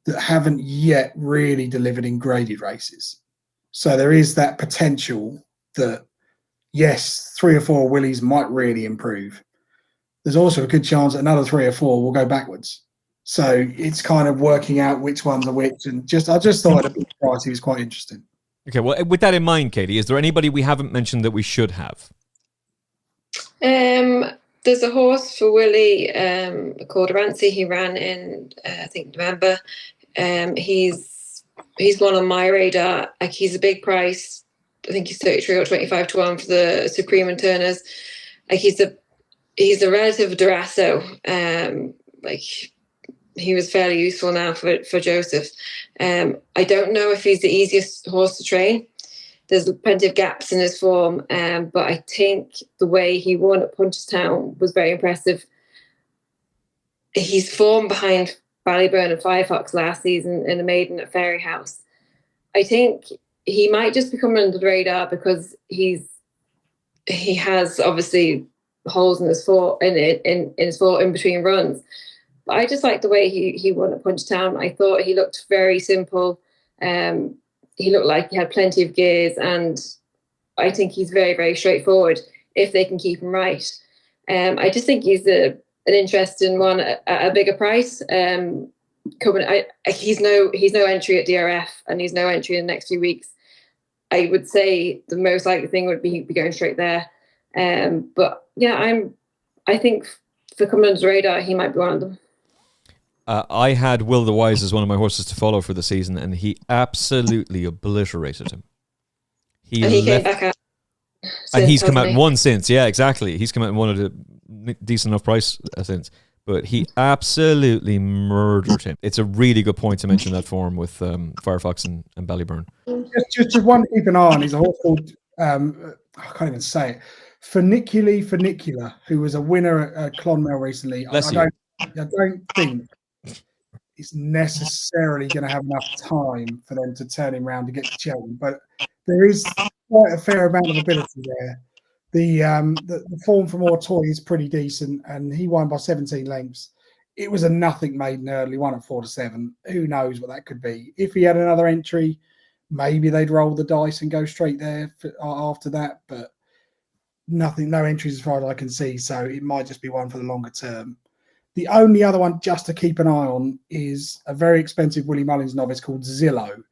that haven't yet really delivered in graded races. So there is that potential that, yes, 3 or 4 Willies might really improve. There's also a good chance that another 3 or 4 will go backwards. So it's kind of working out which ones are which. And I just thought at a big price he was quite interesting. Okay, well, with that in mind, Katie, is there anybody we haven't mentioned that we should have? There's a horse for Willie called Rancy. He ran in, I think, November. He's one on my radar. Like, he's a big price. I think he's 33 or 25-1 for the Supreme and Turners. Like, he's a relative Durasso. He was fairly useful now for Joseph. I don't know if he's the easiest horse to train. There's plenty of gaps in his form, but I think the way he won at Punchestown was very impressive. He's formed behind Ballyburn and Firefox last season in the maiden at Fairyhouse. I think he might just be coming under the radar because he has obviously holes in his foot in his foot in between runs. But I just like the way he won at Punchestown. I thought he looked very simple. He looked like he had plenty of gears, and I think he's very, very straightforward if they can keep him right. I just think he's an interesting one at a bigger price. He's no entry at DRF, and he's no entry in the next few weeks. I would say the most likely thing would be going straight there. But yeah, I think for coming under the radar, he might be one of them. I had Will the Wise as one of my horses to follow for the season, and he absolutely obliterated him. He came back out. And he's come out and won since. Yeah, exactly. He's come out and won at a decent enough price since. But he absolutely murdered him. It's a really good point to mention that form with Firefox and Ballyburn. Just one to keep an eye on is a horse called, I can't even say it, Funicular, who was a winner at Clonmel recently. I don't think it's necessarily going to have enough time for them to turn him around to get to Cheltenham, but there is quite a fair amount of ability there. The form from Ortoy is pretty decent, and he won by 17 lengths. It was a nothing maiden hurdle. He won at 4-7. Who knows what that could be? If he had another entry, maybe they'd roll the dice and go straight there after that, but no entries as far as I can see, so it might just be one for the longer term. The only other one just to keep an eye on is a very expensive Willie Mullins novice called Zillow,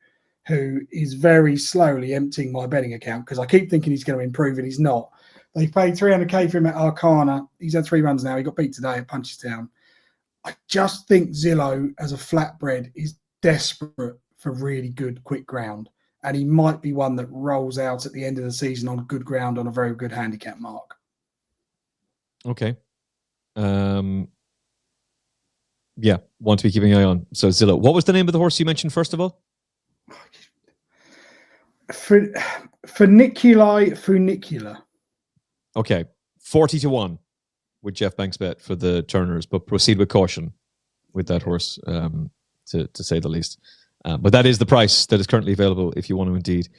who is very slowly emptying my betting account because I keep thinking he's going to improve and he's not. They paid 300k for him at Arcana. He's had 3 runs now. He got beat today at Punchestown. I just think Zillow as a flatbred is desperate for really good quick ground, and he might be one that rolls out at the end of the season on good ground on a very good handicap mark. Okay. Yeah, one to be keeping an eye on. So Zillow. What was the name of the horse you mentioned first of all? Funicular. Okay, 40-1 with Geoff Banks bet for the Turners, but proceed with caution with that horse, to say the least. But that is the price that is currently available if you want to indeed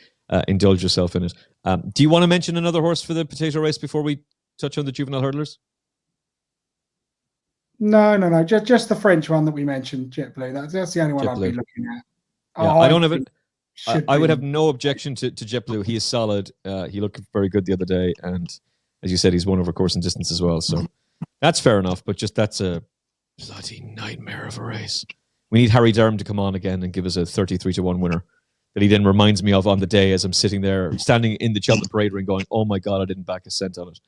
indulge yourself in it. Do you want to mention another horse for the potato race before we touch on the juvenile hurdlers? No. Just the French one that we mentioned, JetBlue. That's the only one I'd be looking at. Yeah, I don't have it. I would have no objection to JetBlue. He is solid. He looked very good the other day, and as you said, he's won over course and distance as well. So that's fair enough. But just that's a bloody nightmare of a race. We need Harry Durham to come on again and give us a 33-1 winner that he then reminds me of on the day as I'm sitting there, standing in the Cheltenham parade ring going, oh my God, I didn't back a cent on it.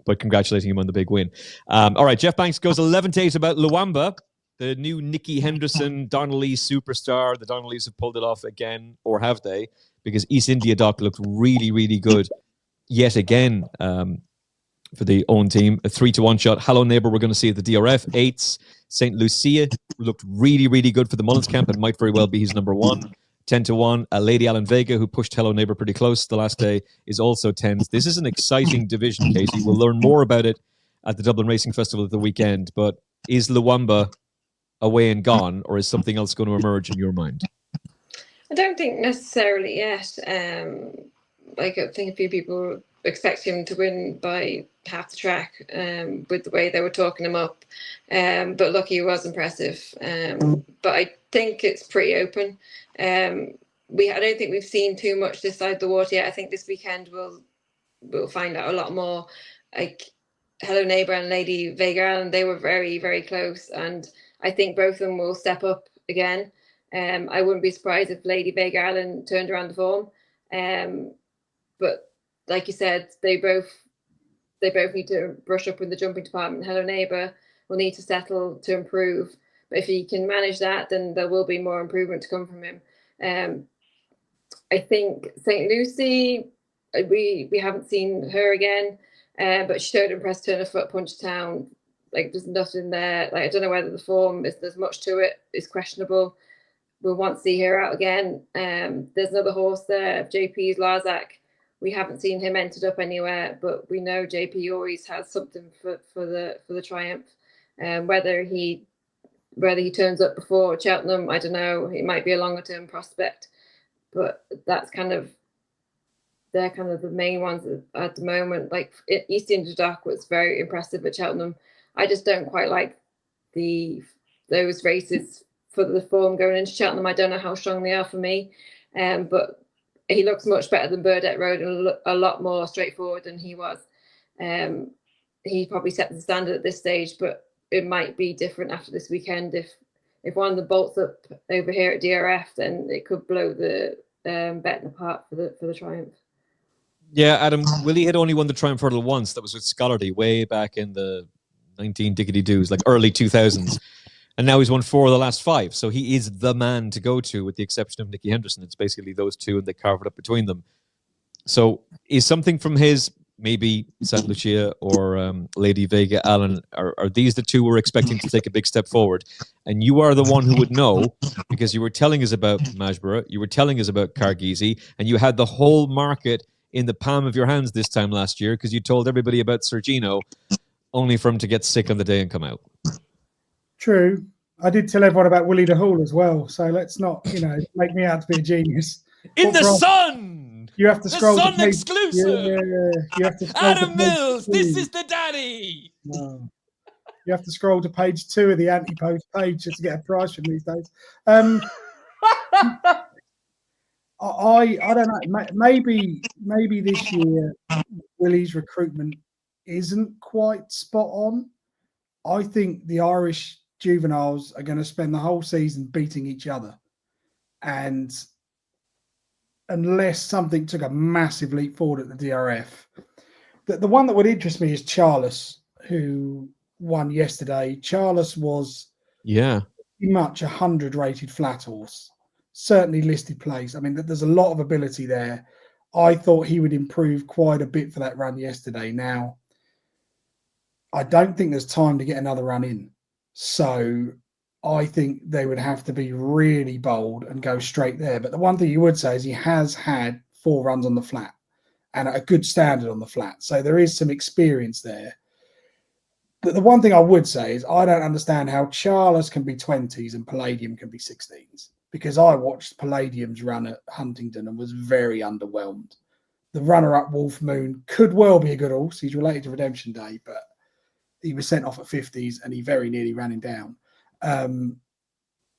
But congratulating him on the big win. All right, Geoff Banks goes 11-8 about Luamba, the new Nicky Henderson, Donnelly superstar. The Donnellys have pulled it off again, or have they? Because East India Dock looked really, really good yet again for the own team. A 3-1 shot. Hello Neighbour, we're going to see at the DRF. 8s. St. Lucia looked really, really good for the Mullins camp and might very well be his number 1. 10-1. Lady Alan Vega, who pushed Hello Neighbour pretty close the last day, is also 10s. This is an exciting division, Katie. We'll learn more about it at the Dublin Racing Festival at the weekend. But is Luamba away and gone, or is something else going to emerge in your mind? I don't think necessarily yet. I think a few people expect him to win by half the track with the way they were talking him up. But look, he was impressive. But I think it's pretty open. I don't think we've seen too much this side of the water yet. I think this weekend we'll find out a lot more. Like Hello Neighbour and Lady Vega Allen, they were very, very close, and I think both of them will step up again. I wouldn't be surprised if Lady Vega Allen turned around the form. But like you said, they both need to brush up in the jumping department. Hello Neighbour will need to settle to improve. But if he can manage that, then there will be more improvement to come from him. I think St. Lucy, we haven't seen her again, but she showed impressed turn of foot, Punchestown. Like, there's nothing there. Like, I don't know whether the form there's much to it. It's questionable. We'll want to see her out again. There's another horse there, JP's Larzac. We haven't seen him entered up anywhere, but we know JP always has something for the Triumph. Whether he turns up before Cheltenham, I don't know. It might be a longer term prospect, but they're kind of the main ones at the moment. Like East India Dock was very impressive at Cheltenham. I just don't quite like those races for the form going into Cheltenham. I don't know how strong they are for me, but he looks much better than Burdett Road and a lot more straightforward than he was. He probably set the standard at this stage, but it might be different after this weekend. If one of them bolts up over here at DRF, then it could blow the betting apart for the Triumph. Yeah, Adam, Willie had only won the Triumph Hurdle once. That was with Scotlardy way back in the 19-diggity-doos, like early 2000s. And now he's won 4 of the last 5. So he is the man to go to, with the exception of Nicky Henderson. It's basically those two, and they carve it up between them. So is something from his, maybe St. Lucia or Lady Vega Allen, are these the two we're expecting to take a big step forward? And you are the one who would know, because you were telling us about Majborough, you were telling us about Cargizi, and you had the whole market in the palm of your hands this time last year, because you told everybody about Sergino, only for him to get sick on the day and come out. True. I did tell everyone about Willie the Hall as well, so let's not, make me out to be a genius. In the sun! You have to scroll the Sun exclusive! Yeah, you have to scroll Adam Mills, this is the daddy! No. You have to scroll to page 2 of the anti-post page just to get a price from these days. I don't know. Maybe this year Willie's recruitment isn't quite spot on. I think the Irish juveniles are going to spend the whole season beating each other, and unless something took a massive leap forward at the DRF, the one that would interest me is Charles, who won yesterday. Charles was pretty much 100 rated flat horse. Certainly listed place. I mean, there's a lot of ability there. I thought he would improve quite a bit for that run yesterday. Now, I don't think there's time to get another run in. So I think they would have to be really bold and go straight there. But the one thing you would say is he has had 4 runs on the flat and at a good standard on the flat. So there is some experience there. But the one thing I would say is I don't understand how Charles can be 20s and Palladium can be 16s. Because I watched Palladium's run at Huntingdon and was very underwhelmed. The runner-up Wolf Moon could well be a good horse. He's related to Redemption Day, but he was sent off at 50s and he very nearly ran him down.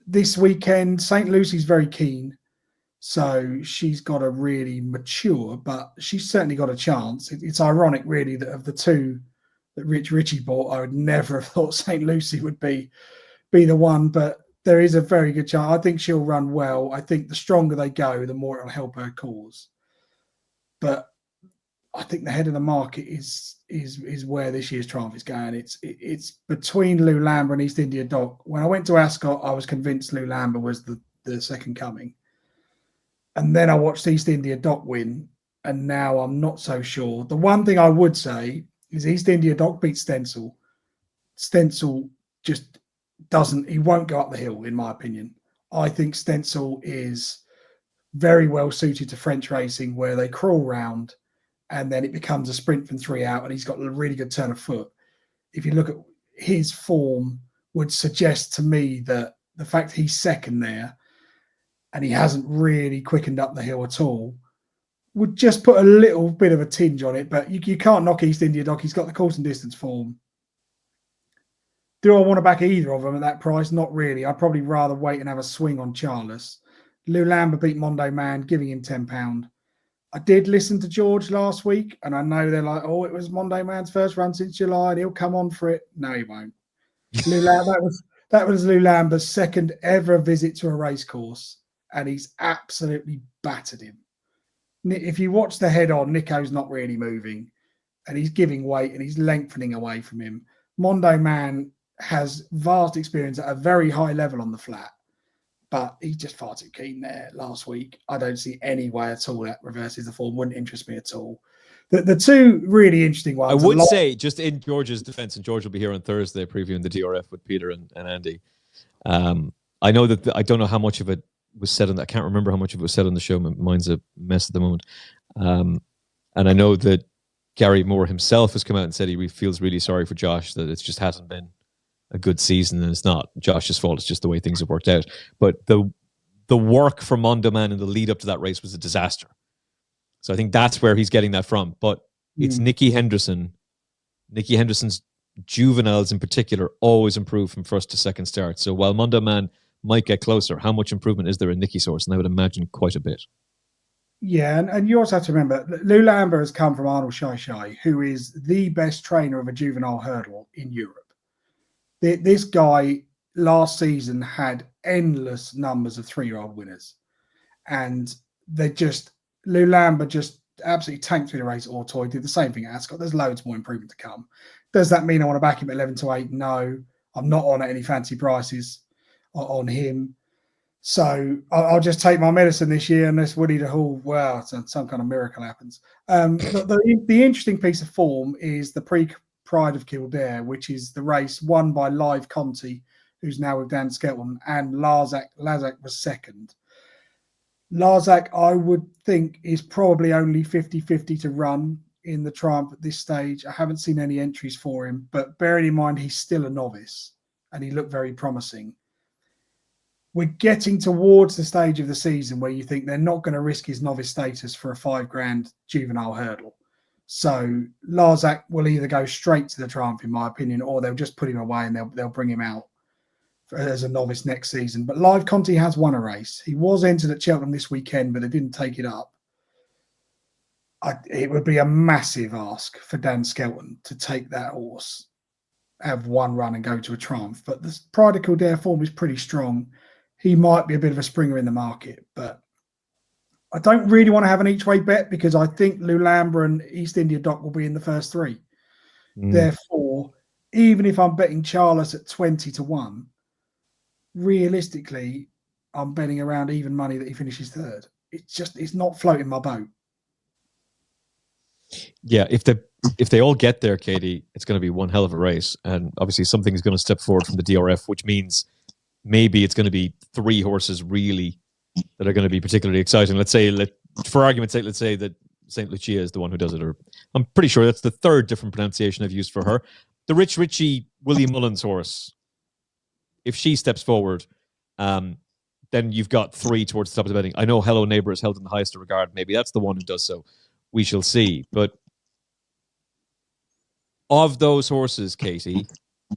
This weekend, St. Lucy's very keen. So she's got to really mature, but she's certainly got a chance. It's ironic, really, that of the two that Richie bought, I would never have thought St. Lucy would be the one, but there is a very good chance. I think she'll run well. I think the stronger they go, the more it'll help her cause. But I think the head of the market is where this year's triumph is going. It's between Lou Lambert and East India Dock. When I went to Ascot, I was convinced Lou Lambert was the second coming. And then I watched East India Dock win, and now I'm not so sure. The one thing I would say is East India Dock beat Stencil. Stencil just he won't go up the hill, in my opinion. I think Stencil is very well suited to French racing, where they crawl round and then it becomes a sprint from 3 out, and he's got a really good turn of foot. If you look at his form, would suggest to me that the fact he's second there and he hasn't really quickened up the hill at all would just put a little bit of a tinge on it. But you can't knock East India Dock. He's got the course and distance form. Do I want to back either of them at that price? Not really. I'd probably rather wait and have a swing on Charles. Lou Lambert beat Mondo Man, giving him £10. I did listen to George last week, and I know they're like, oh, it was Mondo Man's first run since July, and he'll come on for it. No, he won't. That was Lou Lambert's second ever visit to a race course, and he's absolutely battered him. If you watch the head on, Nico's not really moving, and he's giving weight, and he's lengthening away from him. Mondo Man has vast experience at a very high level on the flat, but he's just far too keen there last week. I don't see any way at all that reverses the form. Wouldn't interest me at all. The two really interesting ones. I would say, just in George's defense, and George will be here on Thursday previewing the DRF with Peter and Andy. I know that I don't know how much of it was said on that. I can't remember how much of it was said on the show. Mine's a mess at the moment. And I know that Gary Moore himself has come out and said he feels really sorry for Josh, that it just hasn't been a good season, and it's not Josh's fault. It's just the way things have worked out. But the work for Mondo Man in the lead up to that race was a disaster. So I think that's where he's getting that from. But it's Nicky Henderson. Nicky Henderson's juveniles in particular always improve from first to second start. So while Mondo Man might get closer, how much improvement is there in Nicky's horse? And I would imagine quite a bit. Yeah, and you also have to remember, Lou Lambert has come from Arnold Shai, who is the best trainer of a juvenile hurdle in Europe. This guy last season had endless numbers of 3-year-old winners. And Lou Lambert just absolutely tanked through the race at Auteuil. Did the same thing at Ascot. There's loads more improvement to come. Does that mean I want to back him at 11-8? No, I'm not on at any fancy prices on him. So I'll just take my medicine this year, unless Woody the Hall, wow, some kind of miracle happens. The interesting piece of form is the Pride of Kildare, which is the race won by Live Conti, who's now with Dan Skelton, and Lazak was second. Lazak, I would think, is probably only 50-50 to run in the Triumph at this stage. I haven't seen any entries for him, but bearing in mind he's still a novice and he looked very promising. We're getting towards the stage of the season where you think they're not going to risk his novice status for a $5,000 juvenile hurdle. So Lazak will either go straight to the Triumph, in my opinion, or they'll just put him away and they'll bring him out as a novice next season. But Live Conti has won a race. He was entered at Cheltenham this weekend, but they didn't take it up. It would be a massive ask for Dan Skelton to take that horse, have one run and go to a Triumph. But the Pride of Kildare form is pretty strong. He might be a bit of a springer in the market, but I don't really want to have an each-way bet because I think Lou Lambert and East India Dock will be in the first three. Therefore, even if I'm betting Charles at 20-1, realistically, I'm betting around even money that he finishes third. It's not floating my boat. Yeah, if they all get there, Katie, it's going to be one hell of a race. And obviously something is going to step forward from the DRF, which means maybe it's going to be 3 horses really that are going to be particularly exciting. Let's say, for argument's sake, let's say that St. Lucia is the one who does it. Or I'm pretty sure that's the 3rd different pronunciation I've used for her. The Rich Richie Willie Mullins horse, if she steps forward, then you've got 3 towards the top of the betting. I know Hello Neighbour is held in the highest regard. Maybe that's the one who does so. We shall see. But of those horses, Katie,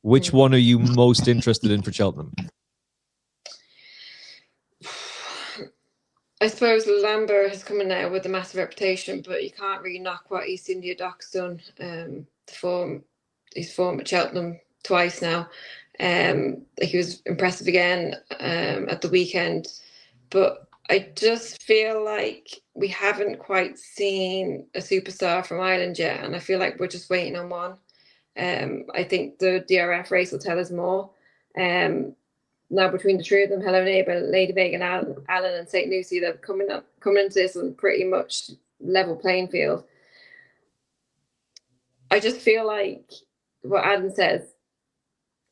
which one are you most interested in for Cheltenham? I suppose Lambert has come in now with a massive reputation, but you can't really knock what East India Dock's done. His form at Cheltenham twice now. He was impressive again at the weekend, but I just feel like we haven't quite seen a superstar from Ireland yet, and I feel like we're just waiting on one. I think the DRF race will tell us more. Now between the three of them, Hello Neighbour, Lady Vegan, Alan and St. Lucy, they're coming into this on pretty much level playing field. I just feel like what Adam says,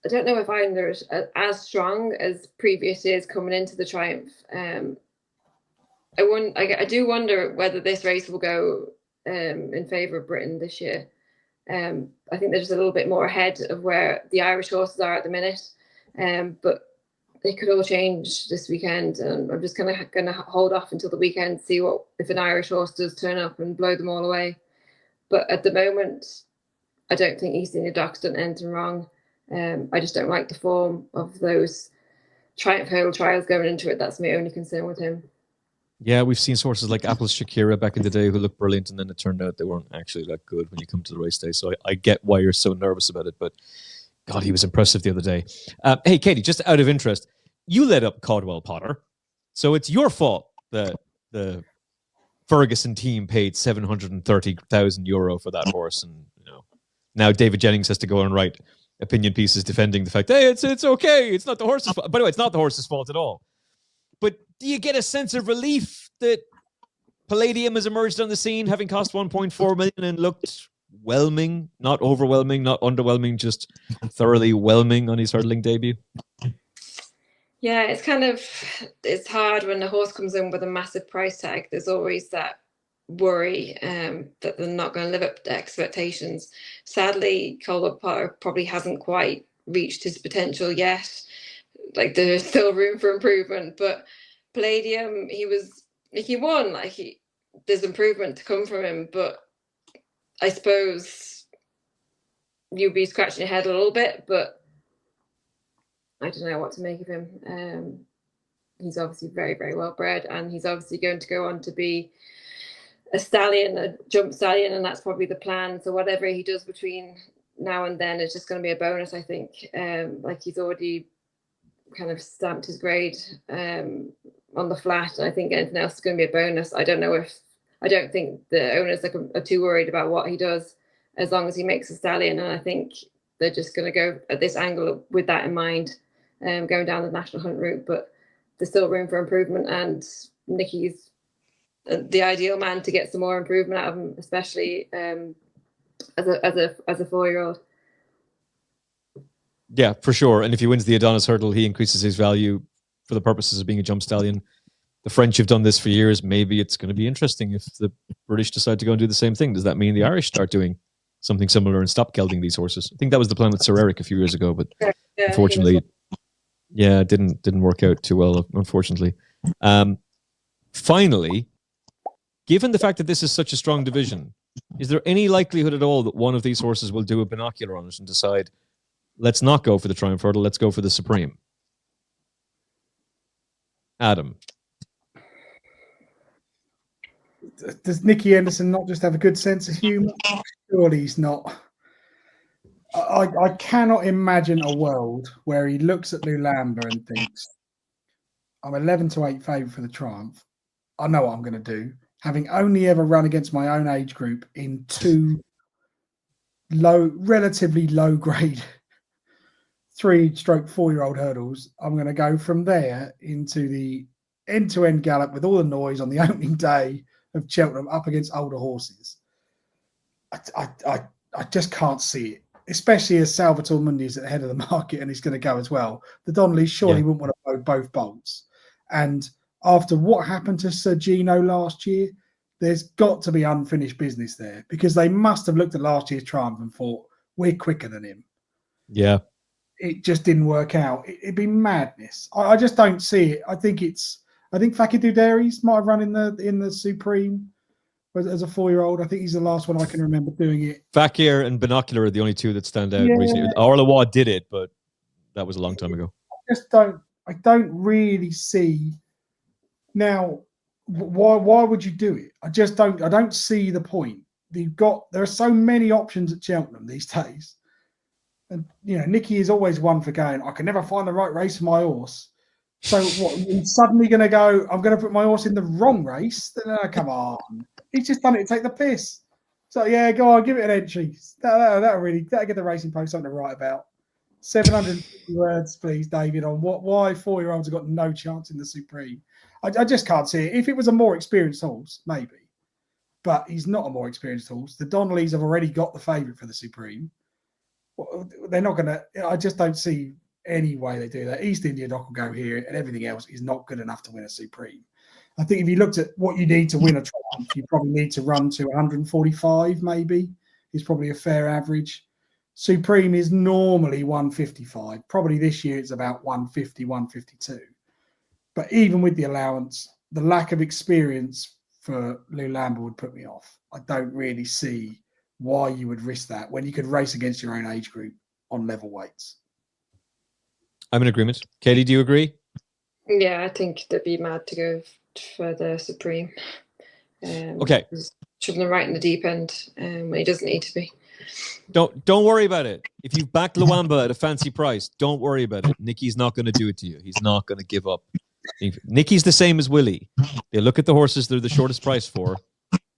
I don't know if Ireland are as strong as previous years coming into the Triumph. I do wonder whether this race will go in favour of Britain this year. I think they're just a little bit more ahead of where the Irish horses are at the minute, but they could all change this weekend. And I'm just going to hold off until the weekend, see what if an Irish horse does turn up and blow them all away. But at the moment, I don't think East India Doc's done anything wrong. I just don't like the form of those Triumph Hurdle trials going into it. That's my only concern with him. Yeah, we've seen horses like Apple's Shakira back in the day who looked brilliant, and then it turned out they weren't actually that good when you come to the race day. So I get why you're so nervous about it, but God, he was impressive the other day. Hey, Katie, just out of interest, you led up Caldwell Potter, so it's your fault that the Ferguson team paid €730,000 for that horse, and now David Jennings has to go and write opinion pieces defending the fact, hey, it's okay, it's not the horse's fault. By the way, it's not the horse's fault at all. But do you get a sense of relief that Palladium has emerged on the scene, having cost 1.4 million and looked whelming, not overwhelming, not underwhelming, just thoroughly whelming on his hurdling debut? Yeah, it's hard when the horse comes in with a massive price tag. There's always that worry that they're not going to live up to expectations. Sadly, Caldwell Potter probably hasn't quite reached his potential yet. Like, there's still room for improvement, but Palladium, he won. There's improvement to come from him, but I suppose you'll be scratching your head a little bit, but I don't know what to make of him. He's obviously very, very well bred, and he's obviously going to go on to be a stallion, a jump stallion, and that's probably the plan. So whatever he does between now and then is just going to be a bonus, I think. He's already kind of stamped his grade on the flat, and I think anything else is going to be a bonus. I don't think the owners are too worried about what he does as long as he makes a stallion, and I think they're just going to go at this angle with that in mind, going down the national hunt route. But there's still room for improvement, and Nicky's the ideal man to get some more improvement out of him, especially as a 4-year-old. Yeah, for sure. And if he wins the Adonis Hurdle, he increases his value for the purposes of being a jump stallion. The French have done this for years. Maybe it's going to be interesting if the British decide to go and do the same thing. Does that mean the Irish start doing something similar and stop gelding these horses? I think that was the plan with Sir Eric a few years ago, but unfortunately, it didn't work out too well, unfortunately. Finally, given the fact that this is such a strong division, is there any likelihood at all that one of these horses will do a binocular on it and decide, let's not go for the Triumph Hurdle, let's go for the Supreme? Adam. Does Nicky Anderson not just have a good sense of humour? Surely he's not. I cannot imagine a world where he looks at Lulamba and thinks, I'm 11-8 favourite for the Triumph. I know what I'm going to do. Having only ever run against my own age group in two relatively low grade 3-4-year-old hurdles, I'm going to go from there into the end-to-end gallop with all the noise on the opening day of Cheltenham up against older horses. I just can't see it, especially as Salvator Mundi is at the head of the market and he's going to go as well. The Donnelly surely wouldn't want to blow both bolts. And after what happened to Sir Gino last year, there's got to be unfinished business there, because they must have looked at last year's Triumph and thought, we're quicker than him. Yeah. It just didn't work out. It'd be madness. I just don't see it. I think Fakir Dairies might have run in the Supreme as a 4-year-old. I think he's the last one I can remember doing it. Fakir and Binocular are the only two that stand out recently. Orlewois did it, but that was a long time ago. I don't really see now why would you do it? I don't see the point. There are so many options at Cheltenham these days. And, Nicky is always one for going, I can never find the right race for my horse. So what, he's suddenly going to go, I'm going to put my horse in the wrong race? Then, come on. He's just done it to take the piss. So, yeah, go on, give it an entry. That'll get the Racing Post something to write about. 750 words, please, David, on why 4-year-olds have got no chance in the Supreme. I just can't see it. If it was a more experienced horse, maybe. But he's not a more experienced horse. The Donnellys have already got the favourite for the Supreme. They're not going to... I just don't see any way they do that. East India Dock will go here, and everything else is not good enough to win a Supreme. I think if you looked at what you need to win a Triumph, you probably need to run to 145, maybe, is probably a fair average. Supreme is normally 155. Probably this year it's about 150, 152. But even with the allowance, the lack of experience for Lou Lambert would put me off. I don't really see why you would risk that when you could race against your own age group on level weights. I'm in agreement. Katie, do you agree? Yeah, I think they'd be mad to go for the Supreme. Okay. Shoving him right in the deep end when he doesn't need to be. Don't worry about it. If you've backed Luamba at a fancy price, don't worry about it. Nicky's not going to do it to you. He's not going to give up. Nicky's the same as Willie. They look at the horses they're the shortest price for.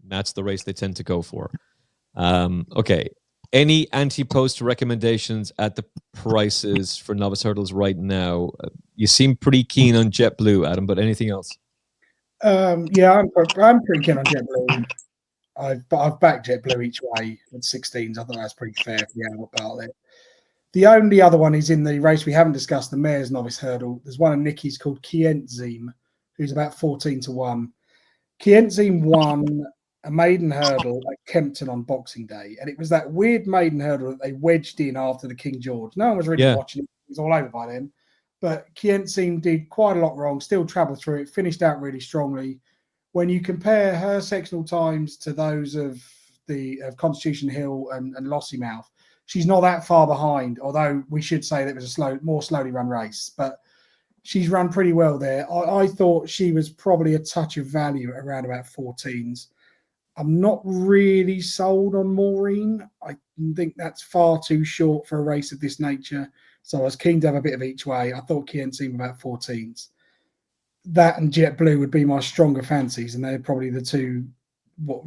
That's the race they tend to go for. Okay. Any anti-post recommendations at the prices for novice hurdles right now? You seem pretty keen on JetBlue, Adam, but anything else? Yeah, I'm pretty keen on JetBlue. I've backed JetBlue each way at 16s. I thought that's pretty fair for the Albert Bartlett. The only other one is in the race we haven't discussed, the Mayor's Novice Hurdle. There's one of Nicky's called Kientzim, who's about 14-1. Kientzim won a maiden hurdle at Kempton on Boxing Day, and it was that weird maiden hurdle that they wedged in after the King George. No one was really watching it. It was all over by then. But Kientzim did quite a lot wrong, still travelled through it, finished out really strongly. When you compare her sectional times to those of Constitution Hill and Lossiemouth, she's not that far behind, although we should say that it was a more slowly run race. But she's run pretty well there. I thought she was probably a touch of value at around about 14s. I'm not really sold on Maureen. I think that's far too short for a race of this nature. So I was keen to have a bit of each way. I thought Kientzim about 14s. That and JetBlue would be my stronger fancies, and they're probably the two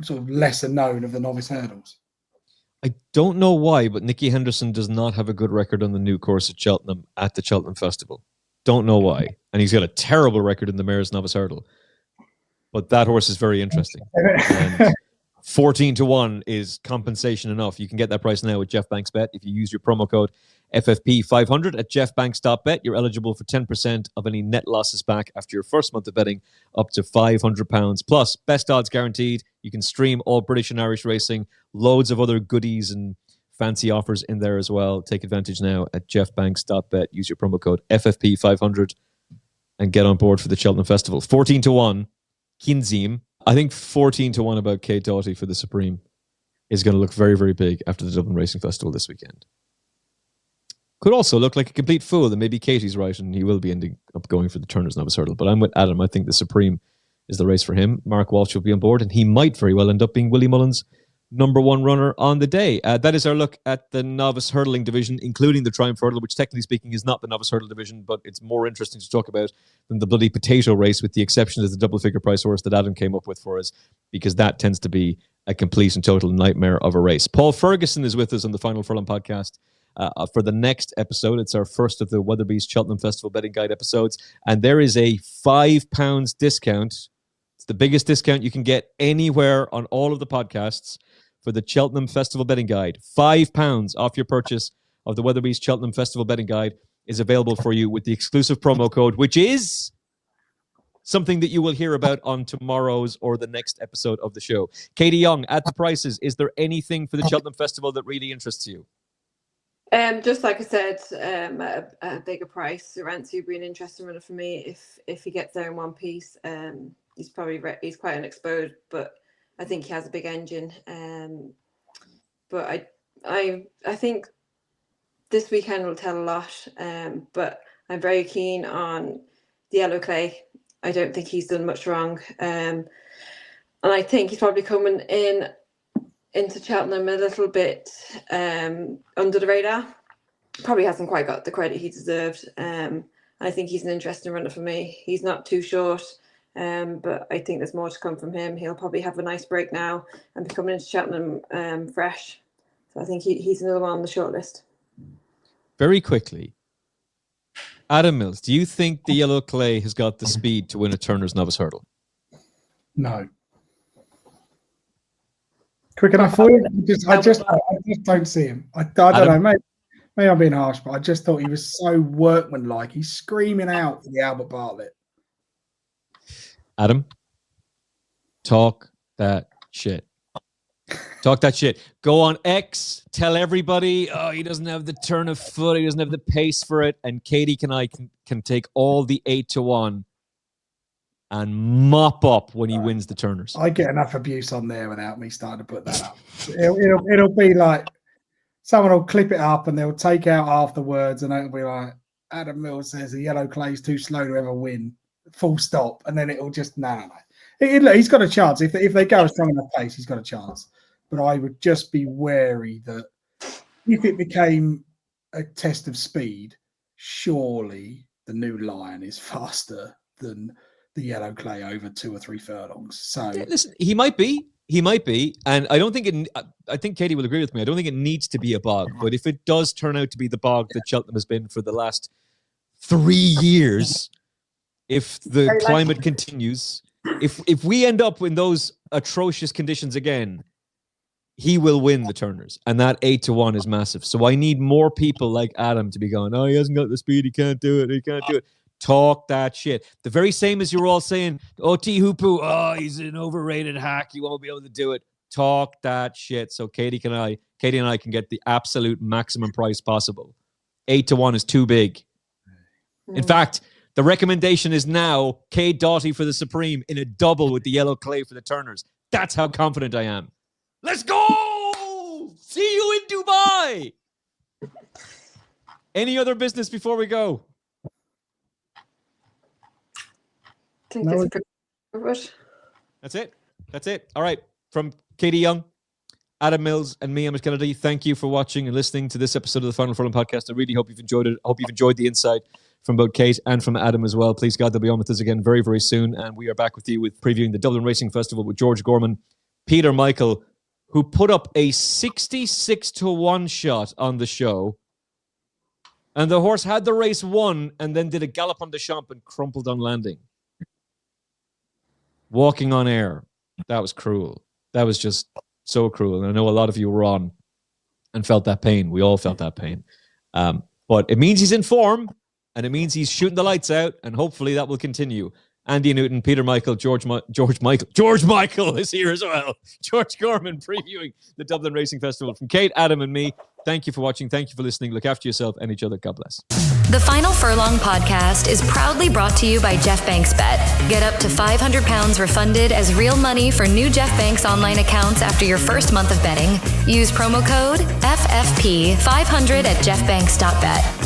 sort of lesser known of the novice hurdles. I don't know why, but Nicky Henderson does not have a good record on the new course at Cheltenham at the Cheltenham Festival. Don't know why. And he's got a terrible record in the Mayor's Novice Hurdle. But that horse is very interesting. And 14-1 is compensation enough. You can get that price now with Geoff Banks Bet. If you use your promo code FFP500 at geoffbanks.bet, you're eligible for 10% of any net losses back after your first month of betting, up to £500. Plus, best odds guaranteed. You can stream all British and Irish racing, loads of other goodies and fancy offers in there as well. Take advantage now at geoffbanks.bet. Use your promo code FFP500 and get on board for the Cheltenham Festival. 14-1, Kinzim. I think 14-1 about Kate Doughty for the Supreme is going to look very, very big after the Dublin Racing Festival this weekend. Could also look like a complete fool, and maybe Katie's right, and he will be ending up going for the Turners Novice Hurdle. But I'm with Adam. I think the Supreme is the race for him. Mark Walsh will be on board, and he might very well end up being Willie Mullins' #1 runner on the day. That is our look at the novice hurdling division, including the Triumph Hurdle, which technically speaking is not the novice hurdle division, but it's more interesting to talk about than the bloody potato race, with the exception of the double figure price horse that Adam came up with for us, because that tends to be a complete and total nightmare of a race. Paul Ferguson is with us on the Final Furlong podcast for the next episode. It's our first of the Weatherby's Cheltenham Festival Betting Guide episodes, and there is a £5 discount. It's the biggest discount you can get anywhere on all of the podcasts for the Cheltenham Festival Betting Guide. £5 off your purchase of the Weatherby's Cheltenham Festival Betting Guide is available for you with the exclusive promo code, which is something that you will hear about on tomorrow's or the next episode of the show. Katie Young, at the prices, is there anything for the Cheltenham Festival that really interests you? Just like I said, at a bigger price, Rancy would be an interesting runner for me if he gets there in one piece. He's quite unexposed, but I think he has a big engine. But I think this weekend will tell a lot. But I'm very keen on the Yellow Clay. I don't think he's done much wrong. And I think he's probably coming into Cheltenham a little bit under the radar. probably hasn't quite got the credit he deserved. I think he's an interesting runner for me. He's not too short, but I think there's more to come from him. He'll probably have a nice break now and be coming into Cheltenham fresh. So I think he's another one on the shortlist. Very quickly, Adam Mills, do you think the yellow clay has got the speed to win a Turners Novice Hurdle? No. Quick enough for you? I just don't see him. I don't know. Maybe I'm being harsh, but I just thought he was so workmanlike. He's screaming out for the Albert Bartlett. Adam, talk that shit. Talk that shit. Go on X, tell everybody, oh, he doesn't have the turn of foot, he doesn't have the pace for it, and Katie can take all the 8-1 and mop up when he wins the Turners. I get enough abuse on there without me starting to put that up. It'll be like someone will clip it up and they'll take out half the words and it'll be like, Adam Mills says the yellow clay's too slow to ever win. Full stop. And then it'll just, no. He's got a chance. If they go a strong enough pace, he's got a chance. But I would just be wary that if it became a test of speed, surely the new Lion is faster than the yellow clay over 2 or 3 furlongs. So listen, he might be, and I don't think I think Katie will agree with me. I don't think it needs to be a bog, but if it does turn out to be the bog that Cheltenham has been for the last 3 years, if the climate continues, if we end up in those atrocious conditions again, he will win the Turners, and that 8-1 is massive. So I need more people like Adam to be going, oh, he hasn't got the speed, he can't do it. Talk that shit. The very same as you're all saying, oh, Hupu, oh, he's an overrated hack, he won't be able to do it. Talk that shit. So Katie and I can get the absolute maximum price possible. 8-1 is too big. In fact, the recommendation is now Kate Doughty for the Supreme in a double with the yellow clay for the Turners. That's how confident I am. Let's go! See you in Dubai! Any other business before we go? I think that's pretty good. That's it. All right. From Katie Young, Adam Mills, and me, Emmet Kennedy, thank you for watching and listening to this episode of the Final Furlong podcast. I really hope you've enjoyed it. I hope you've enjoyed the insight from both Kate and from Adam as well. Please God, they'll be on with us again very, very soon. And we are back with you with previewing the Dublin Racing Festival with George Gorman, Peter Michael, who put up a 66-1 shot on the show. And the horse had the race won and then did a gallop on the champ and crumpled on landing. Walking on air. That was cruel. That was just so cruel. And I know a lot of you were on and felt that pain. We all felt that pain. But it means he's in form and it means he's shooting the lights out, and hopefully that will continue. Andy Newton, Peter Michael, George Michael is here as well. George Gorman previewing the Dublin Racing Festival. From Kate, Adam, and me, thank you for watching. Thank you for listening. Look after yourself and each other. God bless. The Final Furlong podcast is proudly brought to you by Geoff Banks Bet. Get up to £500 refunded as real money for new Geoff Banks online accounts after your first month of betting. Use promo code FFP500 at geoffbanks.bet.